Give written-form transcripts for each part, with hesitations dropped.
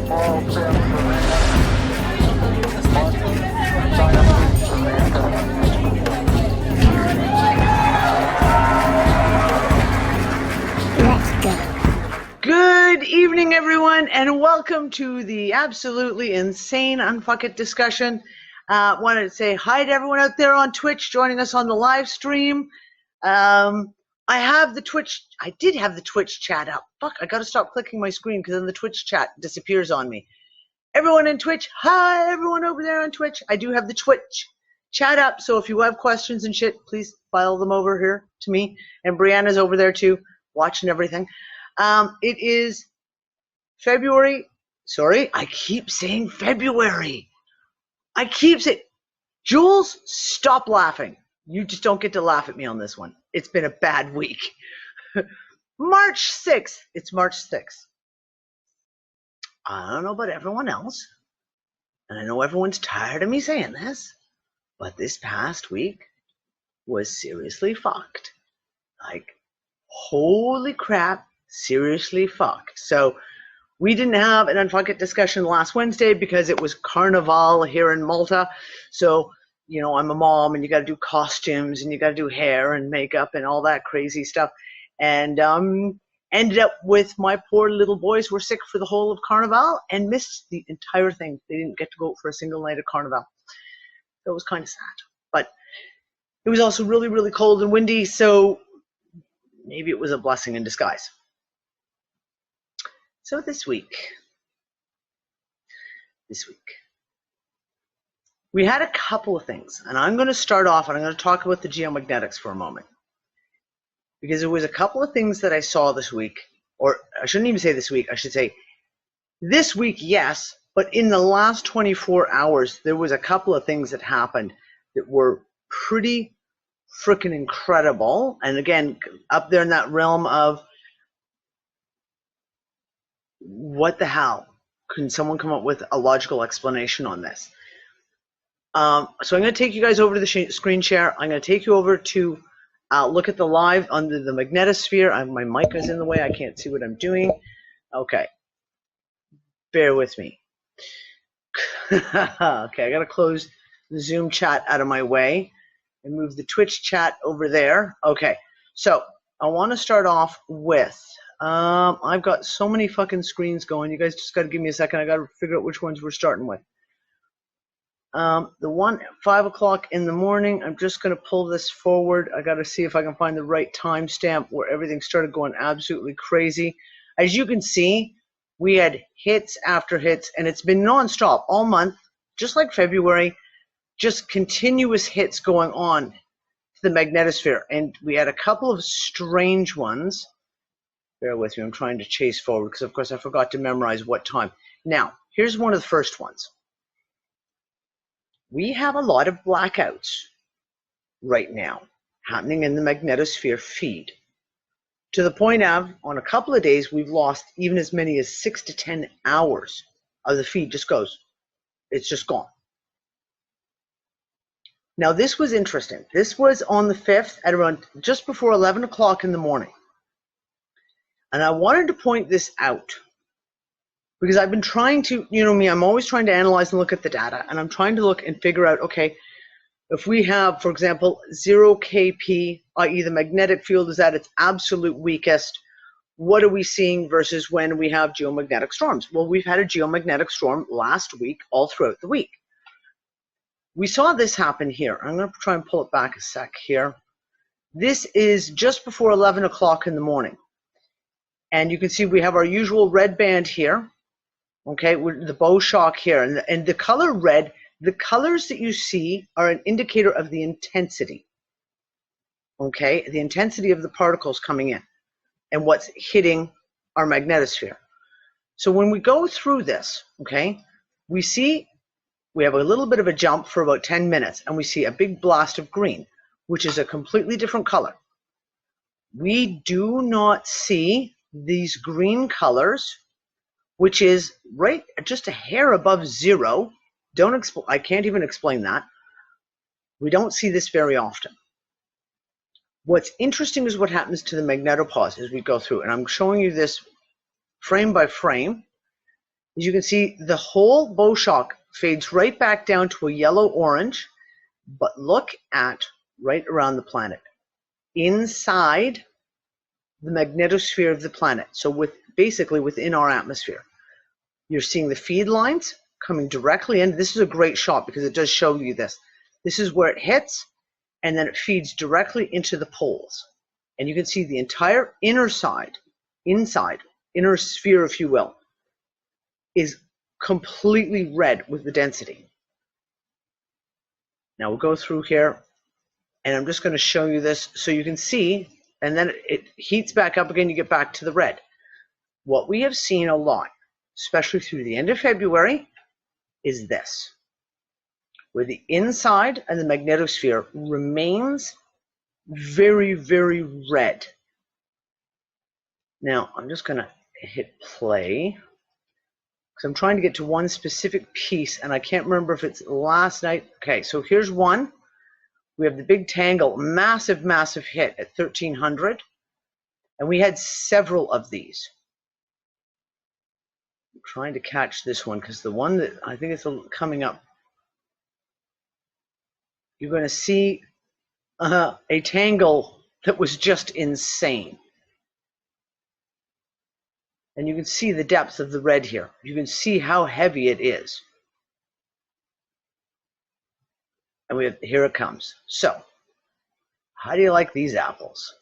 Good evening, everyone, and welcome to the absolutely insane UnFuckIt discussion. Wanted to say hi to everyone out there on Twitch joining us on the live stream. I did have the Twitch chat up. Fuck, I gotta stop clicking my screen because then the Twitch chat disappears on me. Everyone in Twitch, hi, everyone over there on Twitch. I do have the Twitch chat up, so if you have questions and shit, please file them over here to me. And Brianna's over there too, watching everything. It is February. Sorry, I keep saying February. Jules, stop laughing. You just don't get to laugh at me on this one. It's been a bad week. March 6th. It's March 6th. I don't know about everyone else, and I know everyone's tired of me saying this, but this past week was seriously fucked. Like, holy crap, seriously fucked. So we didn't have an UnFuckIt discussion last Wednesday because it was Carnival here in Malta. So, you know, I'm a mom and you got to do costumes and you got to do hair and makeup and all that crazy stuff. And ended up with my poor little boys who were sick for the whole of Carnival and missed the entire thing. They didn't get to go for a single night of Carnival. So it was kind of sad. But it was also really, really cold and windy. So maybe it was a blessing in disguise. So this week, we had a couple of things, and I'm going to start off and I'm going to talk about the geomagnetics for a moment, because there was a couple of things that I saw this week, or I shouldn't even say this week, I should say this week, yes, but in the last 24 hours, there was a couple of things that happened that were pretty freaking incredible, and again, up there in that realm of what the hell? Can someone come up with a logical explanation on this? So I'm going to take you guys over to the screen share. I'm going to take you over to look at the live under the magnetosphere. My mic is in the way. I can't see what I'm doing. Okay. Bear with me. Okay, I got to close the Zoom chat out of my way and move the Twitch chat over there. Okay, so I want to start off with I've got so many fucking screens going. You guys just got to give me a second. I got to figure out which ones we're starting with. The one at 5 o'clock in the morning, I'm just going to pull this forward. I got to see if I can find the right timestamp where everything started going absolutely crazy. As you can see, we had hits after hits, and it's been nonstop all month, just like February, just continuous hits going on to the magnetosphere. And we had a couple of strange ones. Bear with me, I'm trying to chase forward because, of course, I forgot to memorize what time. Now, here's one of the first ones. We have a lot of blackouts right now happening in the magnetosphere feed, to the point of, on a couple of days, we've lost even as many as 6 to 10 hours of the feed. Just goes, it's just gone. Now, this was interesting. This was on the 5th at around just before 11 o'clock in the morning. And I wanted to point this out because I've been trying to, you know me, I'm always trying to analyze and look at the data, and I'm trying to look and figure out, okay, if we have, for example, 0 kp, i.e. the magnetic field is at its absolute weakest, what are we seeing versus when we have geomagnetic storms? Well, we've had a geomagnetic storm last week, all throughout the week. We saw this happen here. I'm going to try and pull it back a sec here. This is just before 11 o'clock in the morning. And you can see we have our usual red band here, okay, with the bow shock here. And the color red, the colors that you see are an indicator of the intensity, okay, the intensity of the particles coming in and what's hitting our magnetosphere. So when we go through this, okay, we see we have a little bit of a jump for about 10 minutes, and we see a big blast of green, which is a completely different color. We do not see these green colors, which is right just a hair above 0. I can't even explain that. We don't see this very often. What's interesting is what happens to the magnetopause as we go through, and I'm showing you this frame by frame. As you can see, the whole bow shock fades right back down to a yellow-orange, but look at right around the planet, inside the magnetosphere of the planet, so basically within our atmosphere. You're seeing the feed lines coming directly in. This is a great shot because it does show you this. This is where it hits, and then it feeds directly into the poles. And you can see the entire inner side, inner sphere, if you will, is completely red with the density. Now we'll go through here, and I'm just going to show you this so you can see, and then it heats back up again, you get back to the red. What we have seen a lot, especially through the end of February, is this, where the inside and the magnetosphere remains very, very red. Now, I'm just going to hit play, because I'm trying to get to one specific piece, and I can't remember if it's last night. Okay, so here's one. We have the big tangle, massive, massive hit at 1300, and we had several of these. I'm trying to catch this one, because the one that I think is coming up, you're going to see a tangle that was just insane. And you can see the depth of the red here. You can see how heavy it is. And here it comes. So, how do you like these apples?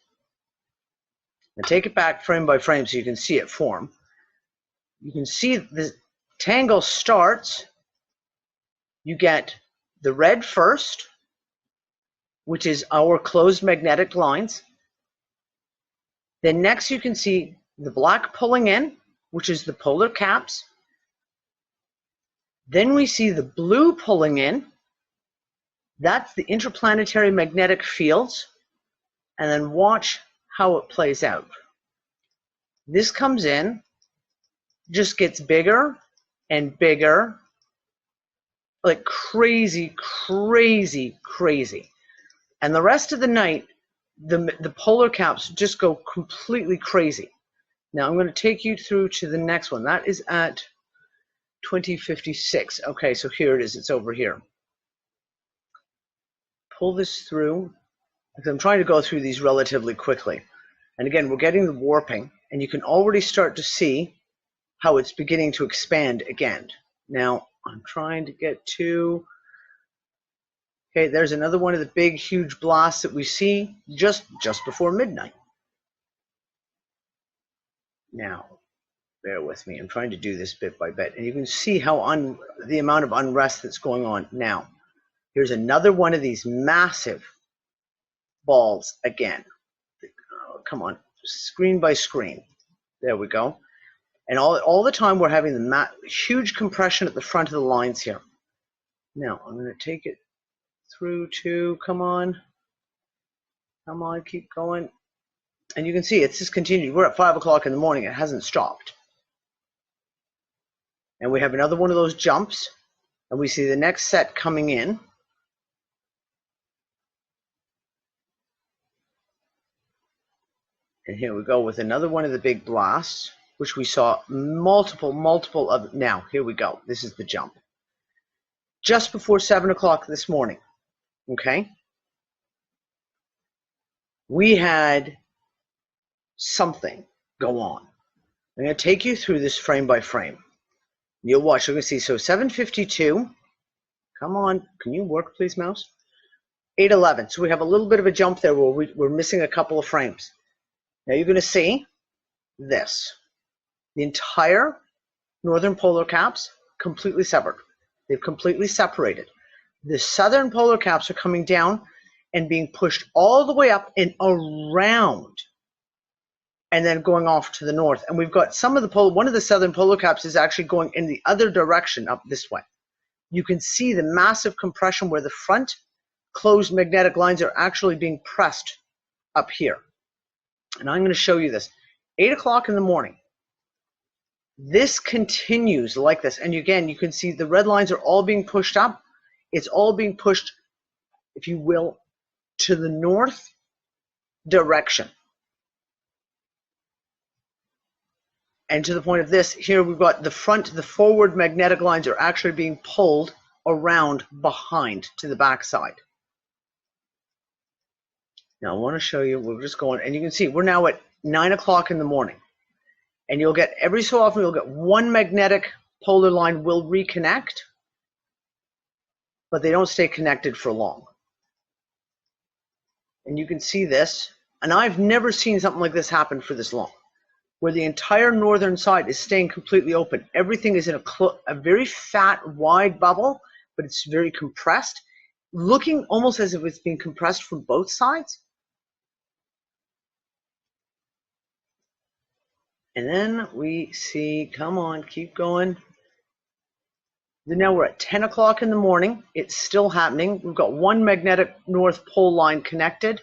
Now take it back frame by frame so you can see it form. You can see the tangle starts. You get the red first, which is our closed magnetic lines. Then next you can see the black pulling in, which is the polar caps. Then we see the blue pulling in. That's the interplanetary magnetic fields. And then watch how it plays out. This comes in, just gets bigger and bigger, like crazy, crazy, crazy. And the rest of the night, the polar caps just go completely crazy. Now I'm going to take you through to the next one. That is at 2056. Okay, so here it is. It's over here. Pull this through, because I'm trying to go through these relatively quickly. And again, we're getting the warping, and you can already start to see how it's beginning to expand again. Now, I'm trying to get to... Okay, there's another one of the big, huge blasts that we see just before midnight. Now, bear with me. I'm trying to do this bit by bit. And you can see how the amount of unrest that's going on now. Here's another one of these massive balls again. Oh, come on, screen by screen. There we go. And all the time we're having the huge compression at the front of the lines here. Now, I'm going to take it through to, come on, keep going. And you can see it's just continued. We're at 5 o'clock in the morning. It hasn't stopped. And we have another one of those jumps. And we see the next set coming in. And here we go with another one of the big blasts, which we saw multiple of. Now, here we go. This is the jump. Just before 7 o'clock this morning. Okay? We had something go on. I'm going to take you through this frame by frame. You'll watch. You're going to see. So 752. Come on. Can you work, please, mouse? 811. So we have a little bit of a jump there where we're missing a couple of frames. Now you're going to see this. The entire northern polar caps completely severed. They've completely separated. The southern polar caps are coming down and being pushed all the way up and around, and then going off to the north. And we've got one of the southern polar caps is actually going in the other direction, up this way. You can see the massive compression where the front closed magnetic lines are actually being pressed up here. And I'm going to show you this. 8 o'clock in the morning. This continues like this. And again, you can see the red lines are all being pushed up. It's all being pushed, if you will, to the north direction. And to the point of this, here we've got the forward magnetic lines are actually being pulled around behind to the back side. Now I want to show you, we're just going, and you can see we're now at 9 o'clock in the morning. And you'll get, every so often, you'll get one magnetic polar line will reconnect, but they don't stay connected for long. And you can see this, and I've never seen something like this happen for this long, where the entire northern side is staying completely open. Everything is in a very fat, wide bubble, but it's very compressed, looking almost as if it's being compressed from both sides. And then we see, come on, keep going. Now we're at 10 o'clock in the morning. It's still happening. We've got one magnetic North Pole line connected.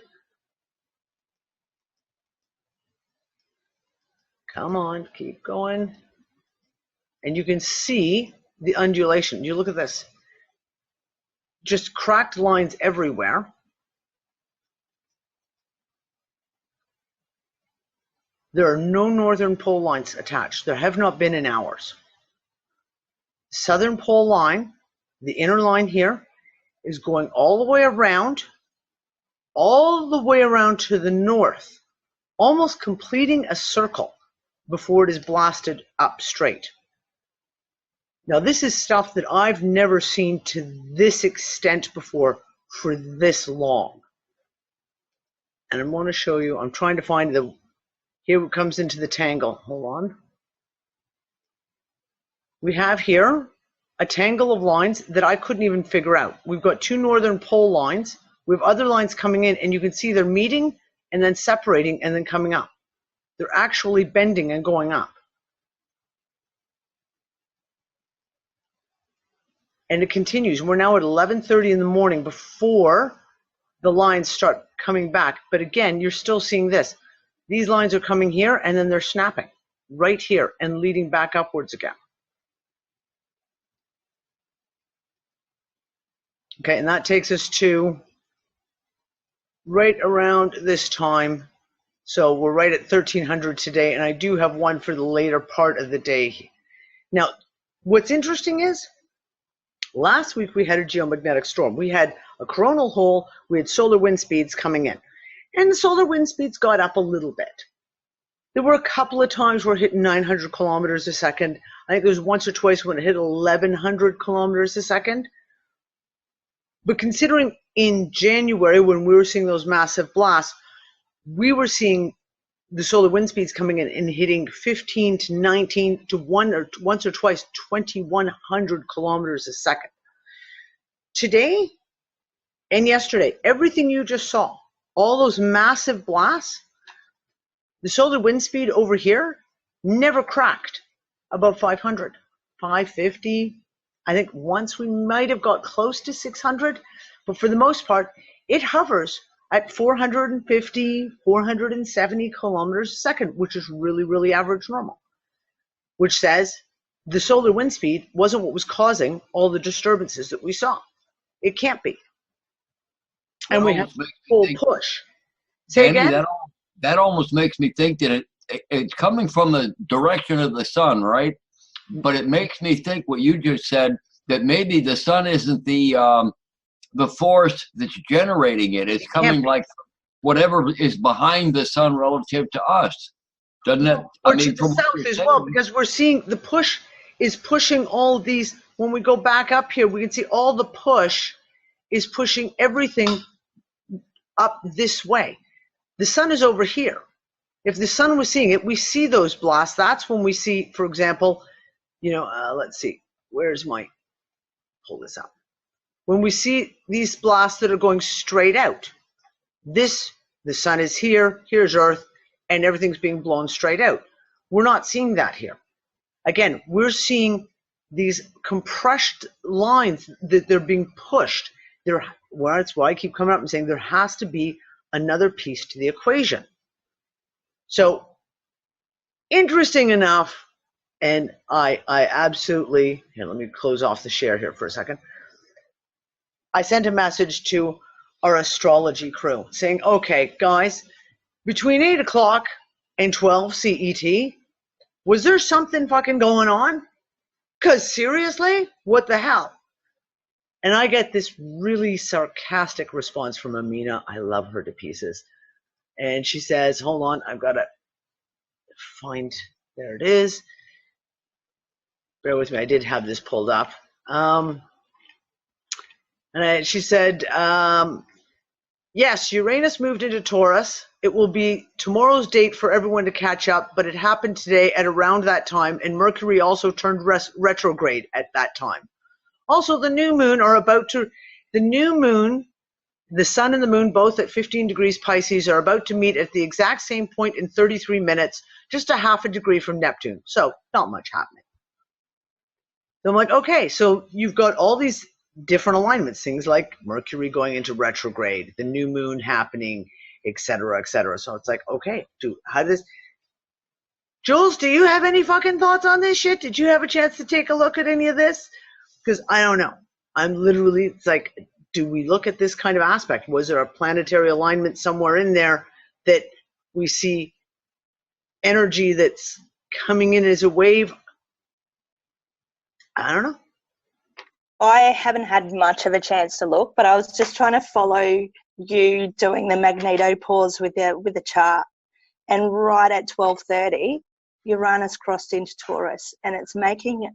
Come on, keep going. And you can see the undulation. You look at this. Just cracked lines everywhere. There are no northern pole lines attached. There have not been in hours. Southern pole line, the inner line here, is going all the way around to the north, almost completing a circle before it is blasted up straight. Now this is stuff that I've never seen to this extent before for this long. And I'm going to show you, I'm trying to find the, here it comes into the tangle. Hold on. We have here a tangle of lines that I couldn't even figure out. We've got two northern pole lines. We have other lines coming in, and you can see they're meeting and then separating and then coming up. They're actually bending and going up. And it continues. We're now at 11:30 in the morning before the lines start coming back. But again, you're still seeing this. These lines are coming here, and then they're snapping right here and leading back upwards again. Okay, and that takes us to right around this time. So we're right at 1300 today, and I do have one for the later part of the day. Now, what's interesting is, last week we had a geomagnetic storm. We had a coronal hole, we had solar wind speeds coming in. And the solar wind speeds got up a little bit. There were a couple of times where it hit 900 kilometers a second. I think there was once or twice when it hit 1100 kilometers a second. But considering in January, when we were seeing those massive blasts, we were seeing the solar wind speeds coming in and hitting 15 to 19 to once or twice 2100 kilometers a second. Today and yesterday, everything you just saw, all those massive blasts, the solar wind speed over here never cracked above 500, 550. I think once we might have got close to 600, but for the most part, it hovers at 450, 470 kilometers a second, which is really, really average normal, which says the solar wind speed wasn't what was causing all the disturbances that we saw. It can't be. And we have full push. Say again? That almost makes me think that it's coming from the direction of the sun, right? But it makes me think what you just said, that maybe the sun isn't the force that's generating it. It's coming like whatever is behind the sun relative to us. Doesn't it? Or to the south as well, because we're seeing the push is pushing all of these. When we go back up here, we can see all the push is pushing everything up this way. The sun is over here. If the sun was seeing it, we see those blasts. That's when we see, for example, let's see, where's my, pull this up. When we see these blasts that are going straight out, the sun is here, here's Earth, and everything's being blown straight out. We're not seeing that here. Again, we're seeing these compressed lines that they're being pushed. That's why I keep coming up and saying there has to be another piece to the equation. So, interesting enough, and I absolutely, here, let me close off the share here for a second. I sent a message to our astrology crew saying, okay, guys, between 8 o'clock and 12 CET, Was there something fucking going on? Because seriously, what the hell? And I get this really sarcastic response from Amina. I love her to pieces. And she says, hold on, I've got to find, there it is. Bear with me, I did have this pulled up. She said, yes, Uranus moved into Taurus. It will be tomorrow's date for everyone to catch up, but it happened today at around that time, and Mercury also turned retrograde at that time. Also, the new moon, the sun and the moon, both at 15 degrees Pisces, are about to meet at the exact same point in 33 minutes, just a half a degree from Neptune. So, not much happening. So I'm like, okay, so you've got all these different alignments, things like Mercury going into retrograde, the new moon happening, et cetera, et cetera. So it's like, okay, Jules, do you have any fucking thoughts on this shit? Did you have a chance to take a look at any of this? Because I don't know. It's like, do we look at this kind of aspect? Was there a planetary alignment somewhere in there that we see energy that's coming in as a wave? I don't know. I haven't had much of a chance to look, but I was just trying to follow you doing the magnetopause with the chart. And right at 12:30, Uranus crossed into Taurus, and it's making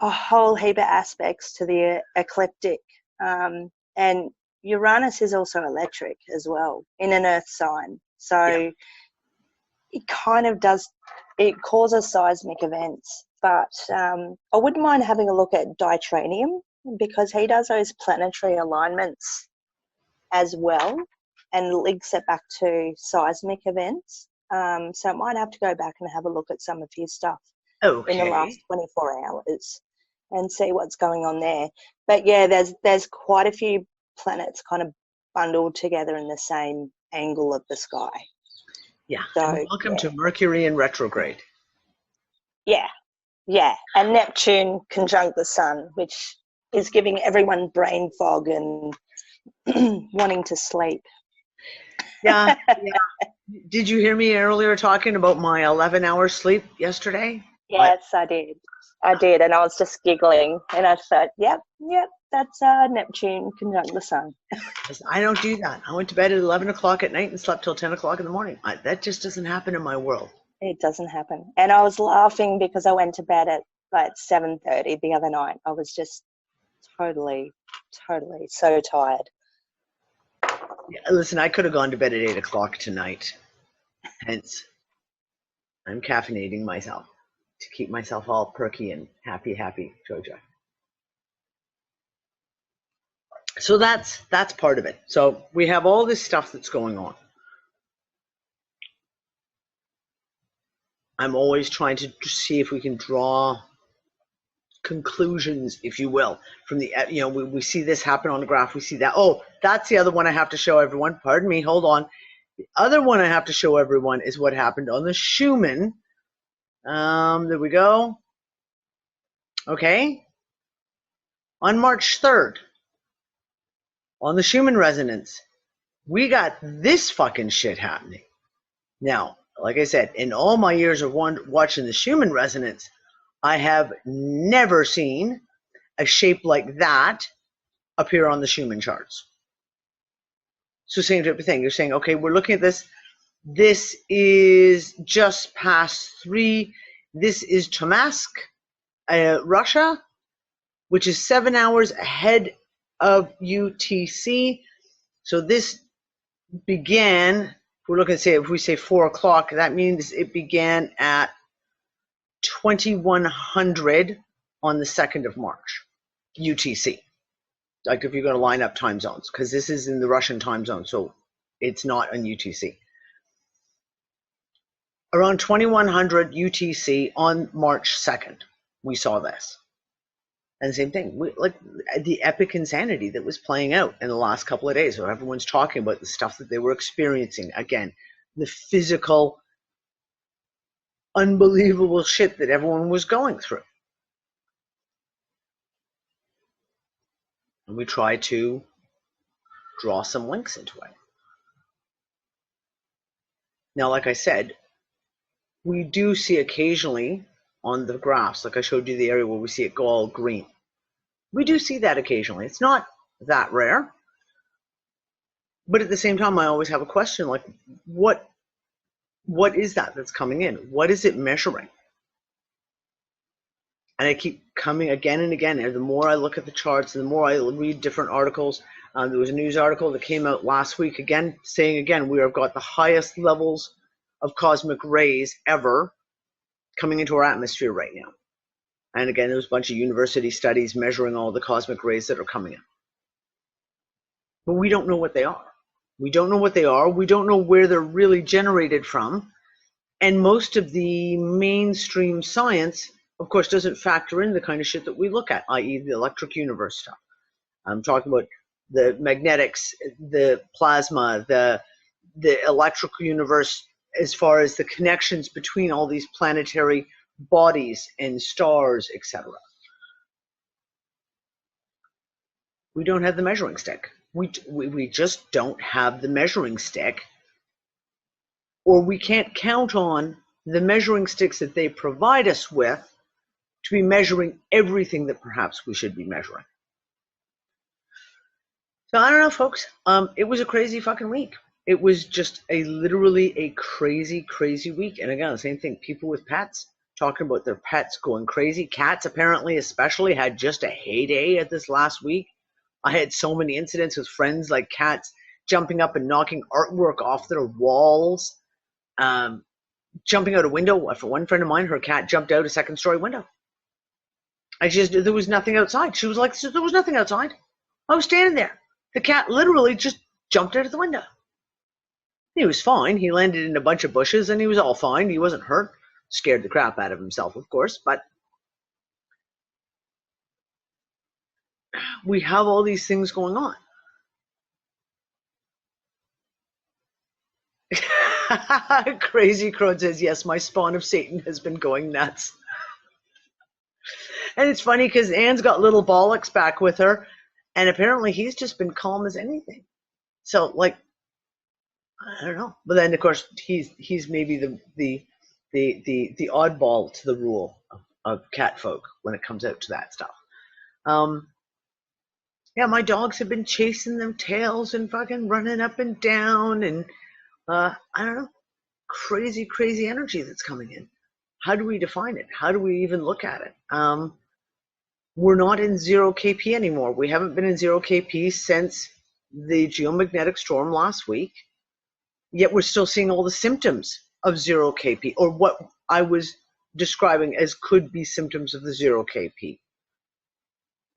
a whole heap of aspects to the ecliptic. And Uranus is also electric as well in an earth sign. So it kind of it causes seismic events. But I wouldn't mind having a look at Ditranium, because he does those planetary alignments as well and links it back to seismic events. So I might have to go back and have a look at some of his stuff in the last 24 hours and see what's going on there. But yeah, there's quite a few planets kind of bundled together in the same angle of the sky. Yeah. So, welcome to Mercury in retrograde. Yeah, and Neptune conjunct the sun, which is giving everyone brain fog and wanting to sleep. Yeah. Did you hear me earlier talking about my 11-hour sleep yesterday? Yes, I did, and I was just giggling, and I thought, yep, that's Neptune conjunct the sun. I don't do that. I went to bed at 11 o'clock at night and slept till 10 o'clock in the morning. That just doesn't happen in my world. It doesn't happen. And I was laughing because I went to bed at like 7:30 the other night. I was just totally so tired. Yeah, listen, I could have gone to bed at 8 o'clock tonight. Hence, I'm caffeinating myself to keep myself all perky and happy, Jojo. So that's part of it. So we have all this stuff that's going on. I'm always trying to see if we can draw conclusions, if you will, from the, we see this happen on the graph. We see that. Oh, that's the other one I have to show everyone. Pardon me. Hold on. The other one I have to show everyone is what happened on the Schumann. There we go. Okay. On March 3rd, on the Schumann resonance, we got this fucking shit happening. Now, like I said, in all my years of watching the Schumann resonance, I have never seen a shape like that appear on the Schumann charts. So same type of thing. You're saying, okay, we're looking at this. This is just past 3. This is Tomsk, Russia, which is 7 hours ahead of UTC. So this began, we're looking at, if we say 4 o'clock, that means it began at 2100 on the 2nd of March, UTC. Like if you're going to line up time zones, because this is in the Russian time zone, so it's not on UTC. Around 2100 UTC on March 2nd, we saw this. And the same thing, like the epic insanity that was playing out in the last couple of days, where everyone's talking about the stuff that they were experiencing. Again, the physical, unbelievable shit that everyone was going through. And we try to draw some links into it. Now, like I said, we do see occasionally on the graphs, like I showed you the area where we see it go all green. We do see that occasionally. It's not that rare. But at the same time, I always have a question, like, what is that that's coming in? What is it measuring? And I keep coming again and again. And the more I look at the charts, and the more I read different articles. There was a news article that came out last week, again, saying again, we have got the highest levels of cosmic rays ever coming into our atmosphere right now. And again, there's a bunch of university studies measuring all the cosmic rays that are coming in. But we don't know what they are. We don't know what they are. We don't know where they're really generated from. And most of the mainstream science, of course, doesn't factor in the kind of shit that we look at, i.e. the electric universe stuff. I'm talking about the magnetics, the plasma, the electrical universe, as far as the connections between all these planetary bodies and stars, etc. We don't have the measuring stick. We just don't have the measuring stick, or we can't count on the measuring sticks that they provide us with to be measuring everything that perhaps we should be measuring. So I don't know, folks. It was a crazy fucking week. It was just literally a crazy, crazy week. And again, the same thing. People with pets talking about their pets going crazy. Cats apparently especially had just a heyday at this last week. I had so many incidents with friends, like cats jumping up and knocking artwork off their walls, jumping out a window. For one friend of mine, her cat jumped out a second-story window. There was nothing outside. She was like, there was nothing outside. I was standing there. The cat literally just jumped out of the window. He was fine. He landed in a bunch of bushes and he was all fine. He wasn't hurt. Scared the crap out of himself, of course, but we have all these things going on. Crazy Crone says, yes, my spawn of Satan has been going nuts. And it's funny because Anne's got little bollocks back with her, and apparently he's just been calm as anything. So, like, I don't know. But then, of course, he's maybe the oddball to the rule of cat folk when it comes out to that stuff. Yeah, my dogs have been chasing them tails and fucking running up and down, and I don't know, crazy, crazy energy that's coming in. How do we define it? How do we even look at it? We're not in 0 kp anymore. We haven't been in 0 kp since the geomagnetic storm last week, yet we're still seeing all the symptoms of 0 kp, or what I was describing as could be symptoms of the 0 kp.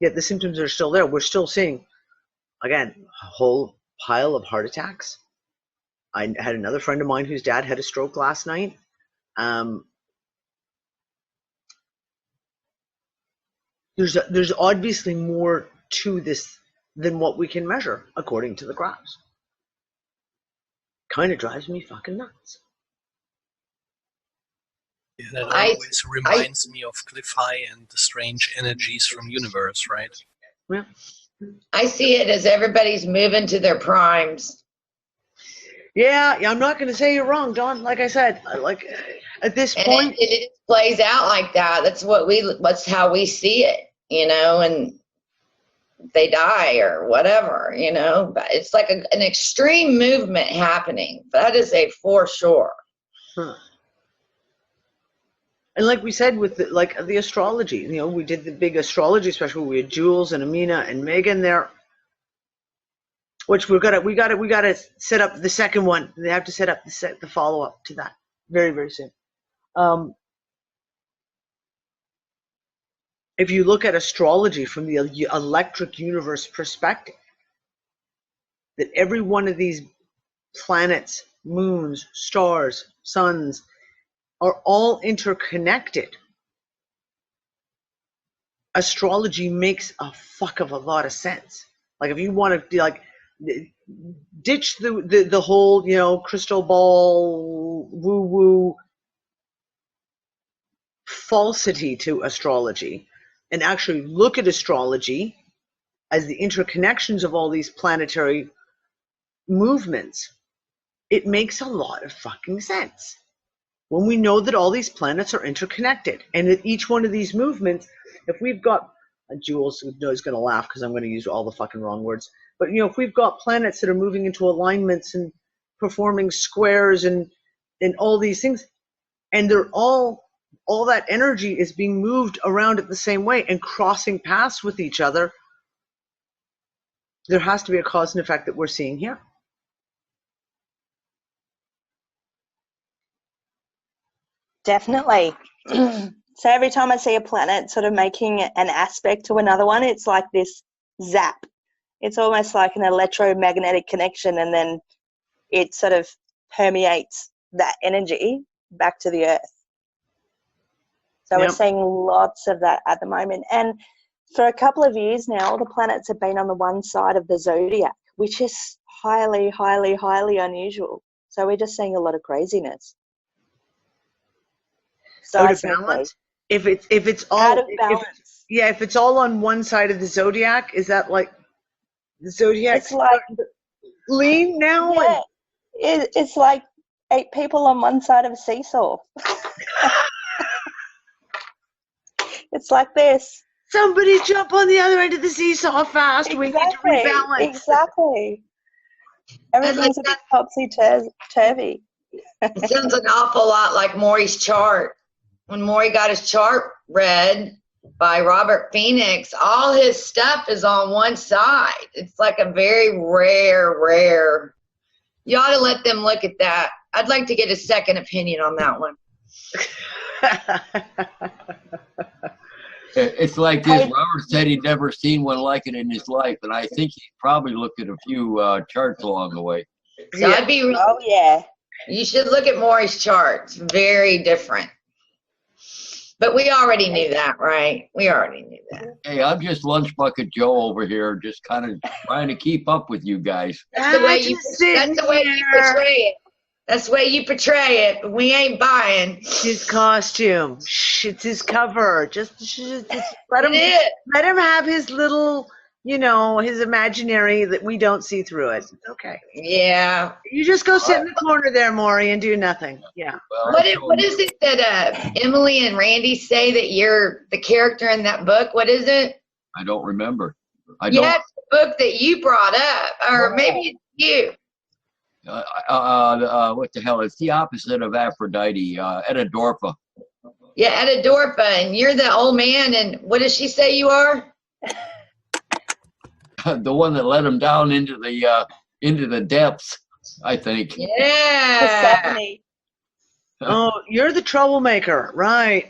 Yet the symptoms are still there. We're still seeing, again, a whole pile of heart attacks. I had another friend of mine whose dad had a stroke last night. There's obviously more to this than what we can measure according to the graphs. Kind of drives me fucking nuts. Yeah, that always reminds me of Cliff High and the strange energies from universe, right? Yeah. I see it as everybody's moving to their primes. Yeah, I'm not going to say you're wrong, Don. Like I said, like at this point, it plays out like that. That's how we see it, and they die or whatever, but it's like an extreme movement happening. That is for sure. Huh. And like we said with the astrology, we did the big astrology special. We had Jules and Amina and Megan there, which we got to set up the second one. They have to set up the follow up to that very, very soon. If you look at astrology from the electric universe perspective, that every one of these planets, moons, stars, suns are all interconnected, astrology makes a fuck of a lot of sense. Like, if you want to ditch the whole crystal ball woo woo falsity to astrology, and actually look at astrology as the interconnections of all these planetary movements, it makes a lot of fucking sense. when we know that all these planets are interconnected, and that each one of these movements, if we've got, Jules is going to laugh because I'm going to use all the fucking wrong words, but if we've got planets that are moving into alignments and performing squares and all these things, and they're all that energy is being moved around it the same way and crossing paths with each other, there has to be a cause and effect that we're seeing here. Definitely. So every time I see a planet sort of making an aspect to another one, it's like this zap. It's almost like an electromagnetic connection, and then it sort of permeates that energy back to the Earth. So Yep. we're seeing lots of that at the moment. And for a couple of years now, the planets have been on the one side of the zodiac, which is highly, highly, highly unusual. So we're just seeing a lot of craziness. Out of balance? If it's all out of balance. If it's all on one side of the zodiac, is that like the zodiac? It's like lean now. Yeah, it's like 8 people on one side of a seesaw. It's like this. Somebody jump on the other end of the seesaw fast. Exactly, we need to rebalance. Exactly. Everything's a bit topsy-turvy. It sounds an awful lot like Maury's chart. When Maury got his chart read by Robert Phoenix, all his stuff is on one side. It's like a very rare. You ought to let them look at that. I'd like to get a second opinion on that one. It's like this. Robert said he'd never seen one like it in his life, and I think he probably looked at a few charts along the way. So I'd be. Oh yeah. You should look at Maury's charts. Very different. But we already knew that, right? We already knew that. Hey, I'm just Lunch Bucket Joe over here, just kind of trying to keep up with you guys. That's the way you portray it. That's the way you portray it, but we ain't buying. His costume. It's his cover. Just let him have his little, his imaginary that we don't see through it. It's okay. Yeah. You just go sit in the corner there, Maury, and do nothing. Yeah. Well, what is it that Emily and Randy say that you're the character in that book? What is it? I don't remember. Yeah, it's the book that you brought up, or maybe it's you. What the hell? It's the opposite of Aphrodite, Edidorfa. Yeah, Edidorfa, and you're the old man, and what does she say you are? The one that let him down into the depths, I think. Yeah. Oh, you're the troublemaker. Right.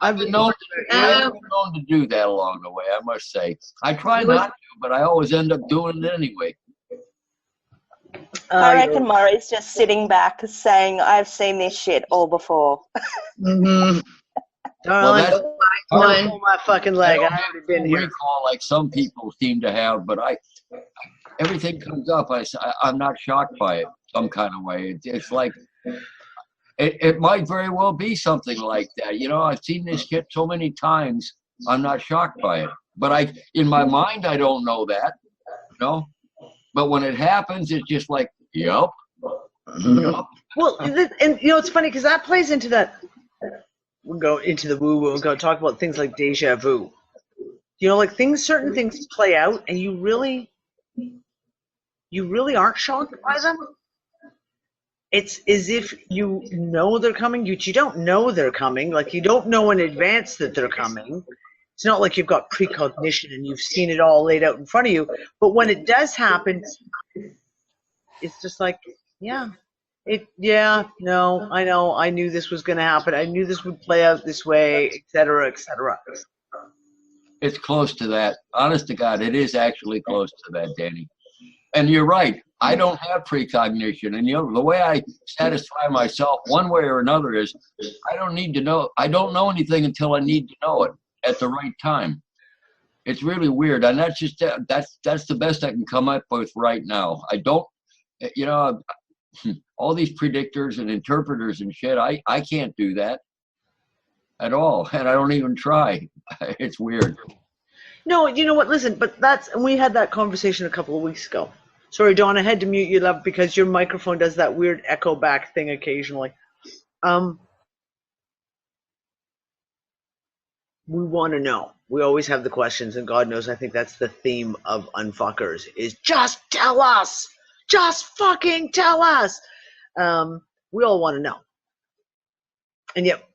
I've been known to do that along the way, I must say. I try not to, but I always end up doing it anyway. I reckon Murray's just sitting back saying, I've seen this shit all before. Mm-hmm. Darling, don't pull my fucking leg. I've already been here. Recall like some people seem to have, but everything comes up. I'm not shocked by it some kind of way. It's like it might very well be something like that. I've seen this shit so many times. I'm not shocked by it, but in my mind I don't know that. But when it happens, it's just like, yup. Well, and it's funny because that plays into that. We'll go into the woo-woo and go talk about things like deja vu. Like certain things play out, and you really aren't shocked by them. It's as if you know they're coming, but you don't know they're coming. Like you don't know in advance that they're coming. It's not like you've got precognition and you've seen it all laid out in front of you. But when it does happen, it's just like, I know, I knew this was going to happen. I knew this would play out this way, et cetera, et cetera. It's close to that. Honest to God, it is actually close to that, Danny. And you're right. I don't have precognition. And the way I satisfy myself one way or another is I don't need to know. I don't know anything until I need to know it at the right time. It's really weird. And that's the best I can come up with right now. I don't, all these predictors and interpreters and shit, I can't do that at all. And I don't even try. It's weird. No, you know what? Listen, but we had that conversation a couple of weeks ago. Sorry, Dawn, I had to mute you, love, because your microphone does that weird echo back thing occasionally. we want to know. We always have the questions, and God knows I think that's the theme of Unfuckers is just tell us. Just fucking tell us. We all want to know. And yet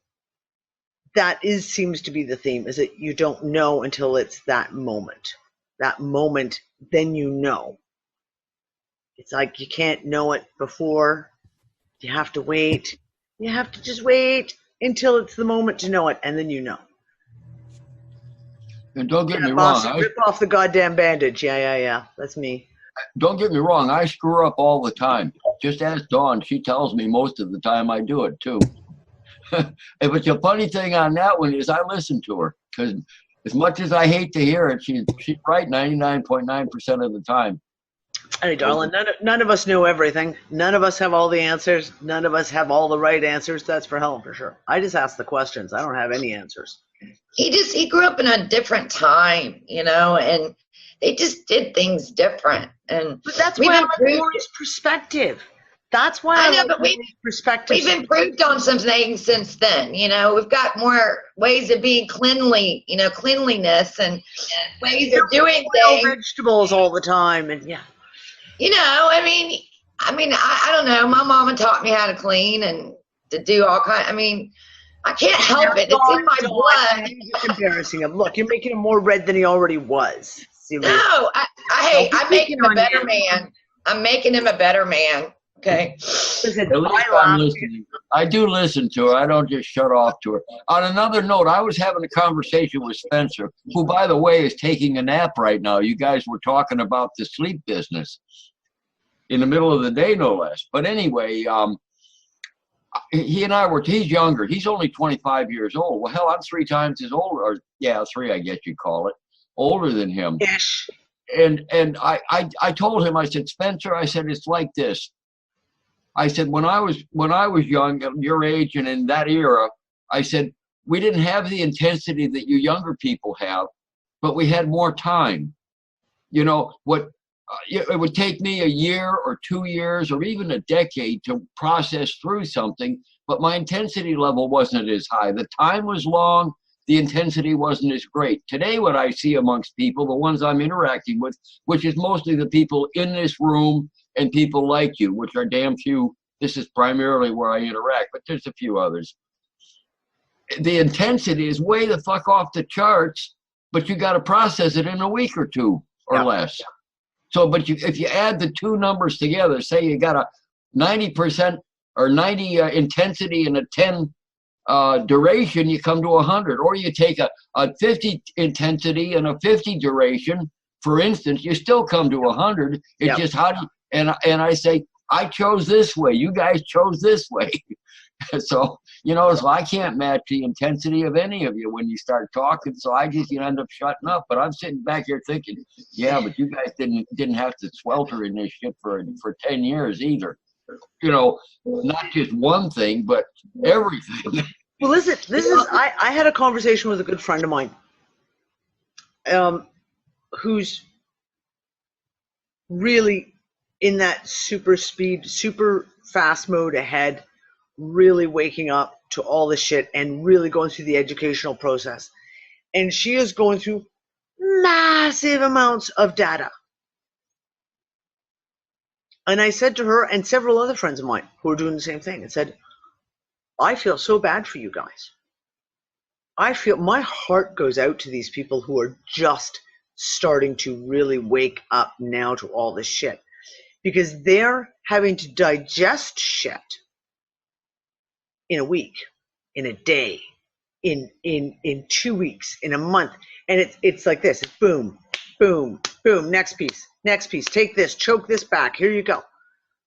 that seems to be the theme, is that you don't know until it's that moment. That moment, then you know. It's like you can't know it before. You have to wait. You have to just wait until it's the moment to know it, and then you know. And don't get me boss, wrong. Rip off the goddamn bandage. Yeah. That's me. Don't get me wrong. I screw up all the time. Just ask Dawn. She tells me most of the time I do it too. But the funny thing on that one is I listen to her, because as much as I hate to hear it, she's right 99.9% of the time. Hey, darling, none of us know everything. None of us have all the answers. None of us have all the right answers. That's for Helen for sure. I just ask the questions. I don't have any answers. He grew up in a different time, you know, and they just did things different. But that's why I like Lori's perspective. That's why I know, but we've improved on some things since then. You know, we've got more ways of being cleanly, you know, cleanliness and ways of doing things. Vegetables all the time, and yeah. You know, I mean, I don't know. My mama taught me how to clean and to do all kinds. I mean, I can't help it. It's in my blood. It's embarrassing him. Look, you're making him more red than he already was. No, I'm making him a better man. I'm making him a better man. Okay. Listen, I do listen to her. I don't just shut off to her. On another note, I was having a conversation with Spencer, who, by the way, is taking a nap right now. You guys were talking about the sleep business in the middle of the day, no less. But anyway, he and I were, he's younger. He's only 25 years old. Well, hell, I'm 3 times his older, or yeah, 3, I guess you'd call it, older than him. Yes. And I told him, I said, Spencer, I said, it's like this. I said, when I was young, at your age and in that era, I said, we didn't have the intensity that you younger people have, but we had more time. You know, it would take me a year or 2 years or even a decade to process through something, but my intensity level wasn't as high. The time was long, the intensity wasn't as great. Today, what I see amongst people, the ones I'm interacting with, which is mostly the people in this room and people like you, which are damn few. This is primarily where I interact, but there's a few others. The intensity is way the fuck off the charts, but you got to process it in a week or 2 or less. So, but if you add the 2 numbers together, say you got a 90% or 90 intensity and a 10 duration, you come to 100. Or you take a 50 intensity and a 50 duration, for instance, you still come to 100. It's just how do you, and I say, I chose this way. You guys chose this way. So, you know, so I can't match the intensity of any of you when you start talking. So I just end up shutting up. But I'm sitting back here thinking, yeah, but you guys didn't have to swelter in this shit for 10 years either. You know, not just one thing, but everything. Well, listen, I had a conversation with a good friend of mine, who's really in that super speed, super fast mode ahead, really waking up to all this shit and really going through the educational process. And she is going through massive amounts of data. And I said to her and several other friends of mine who are doing the same thing, and said, I feel so bad for you guys. I feel my heart goes out to these people who are just starting to really wake up now to all this shit, because they're having to digest shit in a week, in a day, in 2 weeks, in a month. And it's like this. It's boom, boom, boom, next piece, take this, choke this back, here you go.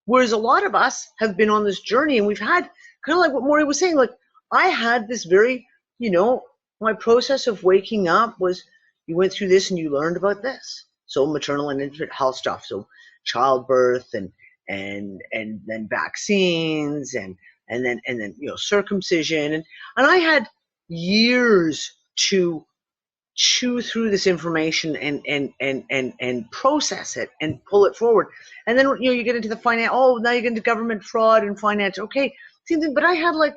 Whereas a lot of us have been on this journey, and we've had kind of like what Maury was saying, like I had this very, you know, my process of waking up was you went through this and you learned about this. So maternal and infant health stuff. So childbirth and then vaccines and then you know, circumcision, and I had years to chew through this information and process it and pull it forward. And then, you know, you get into the finance. Oh, now you get into government fraud and finance. Okay, same thing. But I had like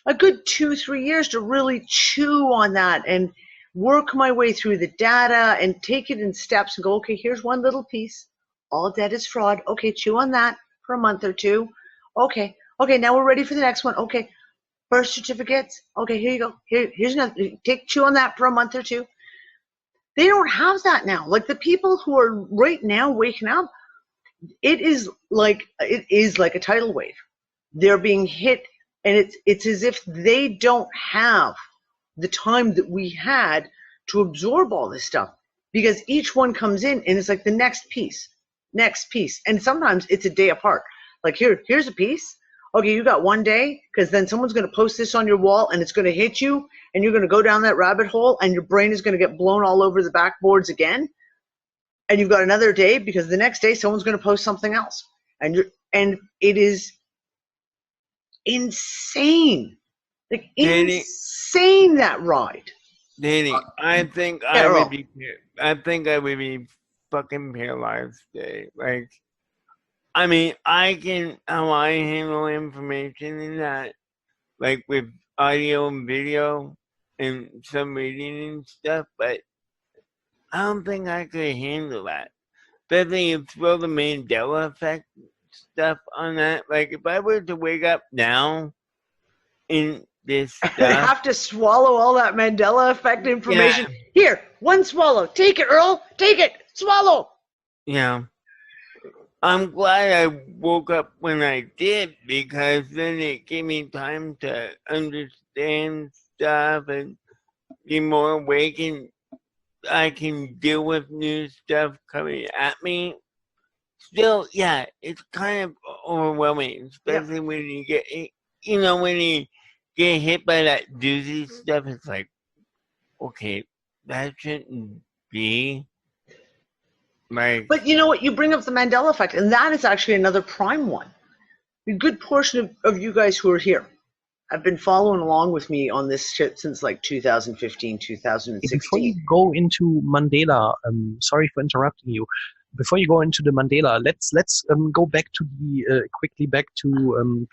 a good 2-3 years to really chew on that and work my way through the data and take it in steps and go, okay, here's one little piece. All debt is fraud. Okay, chew on that for a month or two. Okay, now we're ready for the next one. Okay, birth certificates. Okay, here you go. Here's another. Chew on that for a month or two. They don't have that now. Like the people who are right now waking up, it is like a tidal wave. They're being hit, and it's as if they don't have the time that we had to absorb all this stuff, because each one comes in and it's like the next piece, and sometimes it's a day apart. Like here's a piece. Okay, you got one day, because then someone's going to post this on your wall and it's going to hit you and you're going to go down that rabbit hole and your brain is going to get blown all over the backboards again. And you've got another day because the next day someone's going to post something else. And it is insane. Like insane, that ride. Danny, I think I would be fucking paralyzed today. Like, I mean, how I handle information in that, like with audio and video and some reading and stuff, but I don't think I could handle that. Especially if you throw the Mandela effect stuff on that. Like, if I were to wake up now in this stuff, I have to swallow all that Mandela effect information. Yeah. Here, one swallow. Take it, Earl. Take it. Swallow. Yeah. I'm glad I woke up when I did, because then it gave me time to understand stuff and be more awake, and I can deal with new stuff coming at me. Still, yeah, it's kind of overwhelming, especially when you get, when you get hit by that doozy stuff. It's like, okay, that shouldn't be. But you know what? You bring up the Mandela effect, and that is actually another prime one. A good portion of you guys who are here have been following along with me on this shit since like 2015, 2016. Before you go into Mandela, sorry for interrupting you. Before you go into the Mandela, let's go back to quickly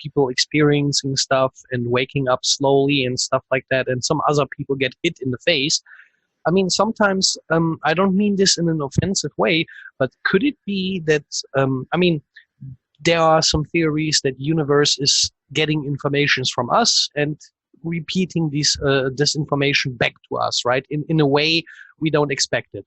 people experiencing stuff and waking up slowly and stuff like that, and some other people get hit in the face. I mean, sometimes, I don't mean this in an offensive way, but could it be that, there are some theories that universe is getting informations from us and repeating this information back to us, right? In a way we don't expect it,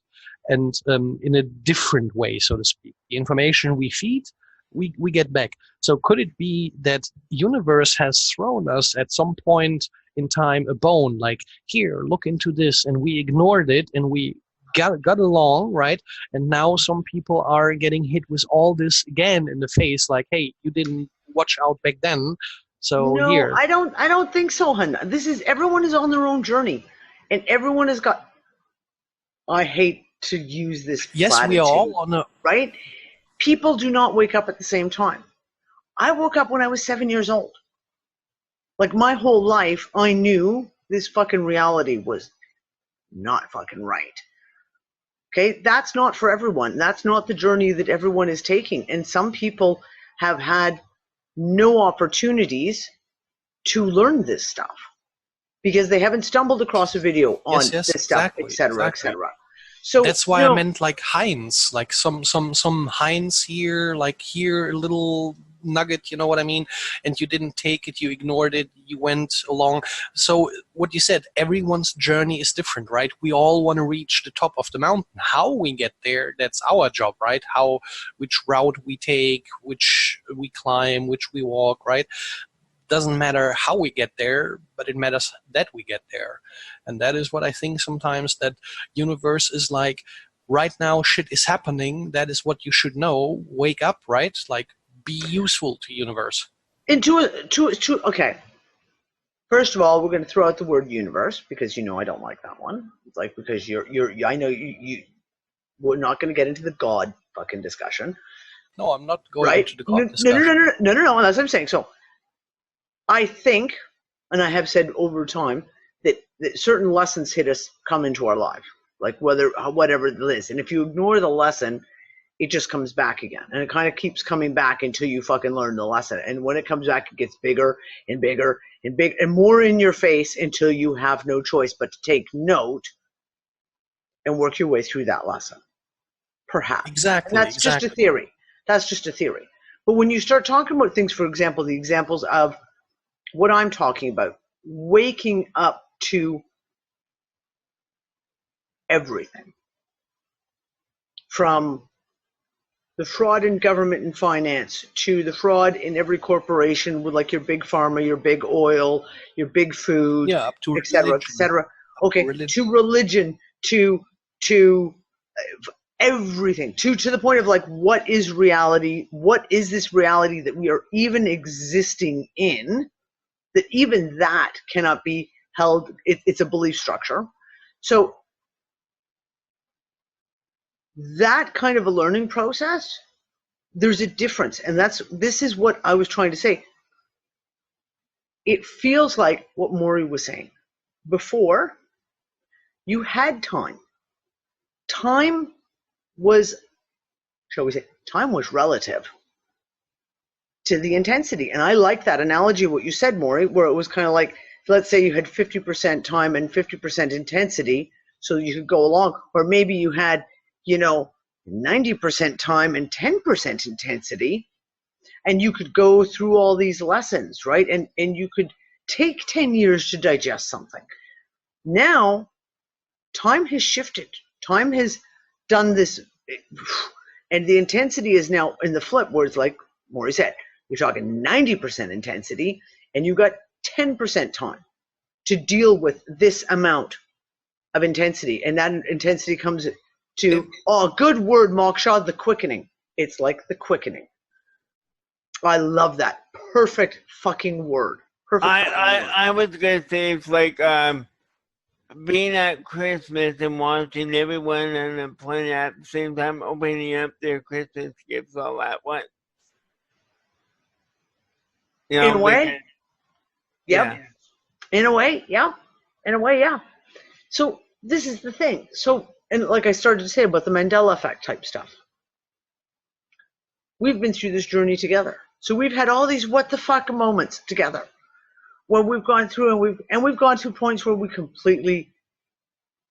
and in a different way, so to speak. The information we feed, we get back. So could it be that universe has thrown us at some point in time a bone, like, here, look into this, and we ignored it and we got along, right? And now some people are getting hit with all this again in the face, like, hey, you didn't watch out back then, so no, here. I don't think so, hun. Everyone is on their own journey, and everyone has got, I hate to use this Yes, platitude, we are all on a right? People do not wake up at the same time. I woke up when I was 7 years old. Like, my whole life, I knew this fucking reality was not fucking right. Okay, that's not for everyone. That's not the journey that everyone is taking. And some people have had no opportunities to learn this stuff because they haven't stumbled across a video on this stuff, etc., etc. So that's why I meant like Heinz, like some Heinz here, like here, a little nugget, you know what I mean? And you didn't take it, you ignored it, you went along. So what you said, everyone's journey is different, right? We all want to reach the top of the mountain. How we get there, that's our job, right? Which route we take, which we climb, which we walk, right? Doesn't matter how we get there, but it matters that we get there. And that is what I think sometimes, that universe is like, right now shit is happening, that is what you should know, wake up, right? Like, be useful to universe. Okay. First of all, we're going to throw out the word universe because I don't like that one. It's like, because I know we're not going to get into the God fucking discussion. No, I'm not going into the God discussion. No. That's what I'm saying. So I think, and I have said over time, that certain lessons come into our life, like whatever it is, and if you ignore the lesson, it just comes back again. And it kind of keeps coming back until you fucking learn the lesson. And when it comes back, it gets bigger and bigger and big and more in your face until you have no choice but to take note and work your way through that lesson. Perhaps. Exactly. And that's just a theory. That's just a theory. But when you start talking about things, for example, the examples of what I'm talking about, waking up to everything from the fraud in government and finance to the fraud in every corporation with like your big pharma, your big oil, your big food, Yeah, up to et cetera, et religion. cetera. Okay, Religion. to religion, to everything, to the point of like, what is reality? What is this reality that we are even existing in? That even that cannot be held. It's a belief structure. So that kind of a learning process, there's a difference. And this is what I was trying to say. It feels like what Maury was saying. Before, you had time. Time was, shall we say, time was relative to the intensity. And I like that analogy, what you said, Maury, where it was kind of like, let's say you had 50% time and 50% intensity, so you could go along. Or maybe you had, 90% time and 10% intensity, and you could go through all these lessons, right? And you could take 10 years to digest something. Now, time has shifted. Time has done this, and the intensity is now in the flip, where it's like Maury said, you're talking 90% intensity, and you got 10% time to deal with this amount of intensity. And that intensity comes to, good word, Moksha, the quickening. It's like the quickening. I love that. Perfect fucking word. Perfect. I was gonna say it's like being at Christmas and watching everyone on the planet at the same time opening up their Christmas gifts all at once. In a way, because, yep. In a way, yeah. In a way, yeah. So this is the thing. So, and like I started to say about the Mandela effect type stuff, we've been through this journey together. So we've had all these what the fuck moments together, where we've gone through and we've gone to points where we completely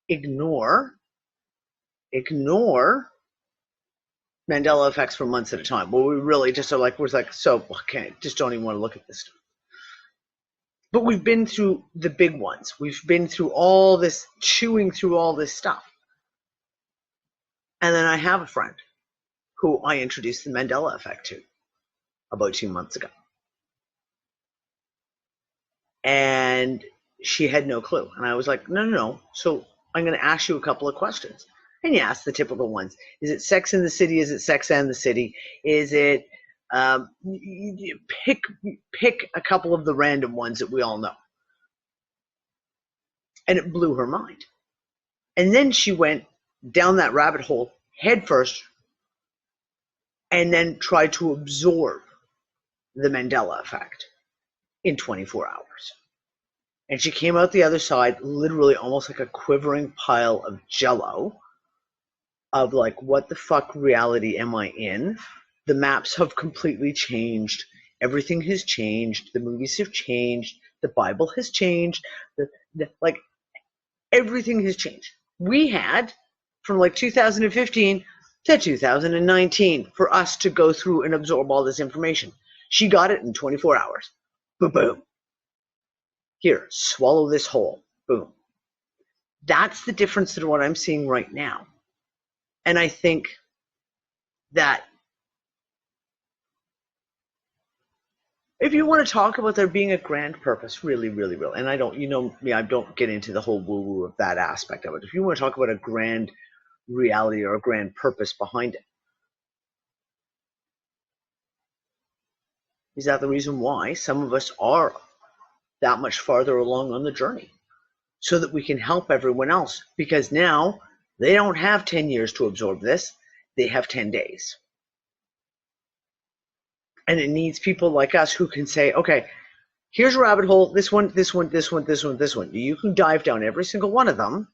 ignore Mandela effects for months at a time, where we really just are like, we're like, so okay, just don't even want to look at this stuff. But we've been through the big ones. We've been through all this, chewing through all this stuff. And then I have a friend who I introduced the Mandela effect to about 2 months ago. And she had no clue. And I was like, no. So I'm going to ask you a couple of questions. And you ask the typical ones. Is it Sex in the City? Is it Sex and the City? Is it, pick a couple of the random ones that we all know. And it blew her mind. And then she went down that rabbit hole head first and then tried to absorb the Mandela effect in 24 hours. And she came out the other side literally almost like a quivering pile of jello of like, what the fuck reality am I in? The maps have completely changed. Everything has changed. The movies have changed. The Bible has changed. Like everything has changed. We had from like 2015 to 2019 for us to go through and absorb all this information. She got it in 24 hours. Boom, boom. Here, swallow this whole. Boom. That's the difference to what I'm seeing right now. And I think that if you want to talk about there being a grand purpose, really, really, really, and I don't, me, I don't get into the whole woo-woo of that aspect of it. If you want to talk about a grand reality or a grand purpose behind it, is that the reason why some of us are that much farther along on the journey? So that we can help everyone else, because now they don't have 10 years to absorb this, they have 10 days. And it needs people like us who can say, okay, here's a rabbit hole, this one, this one, this one, this one, this one. You can dive down every single one of them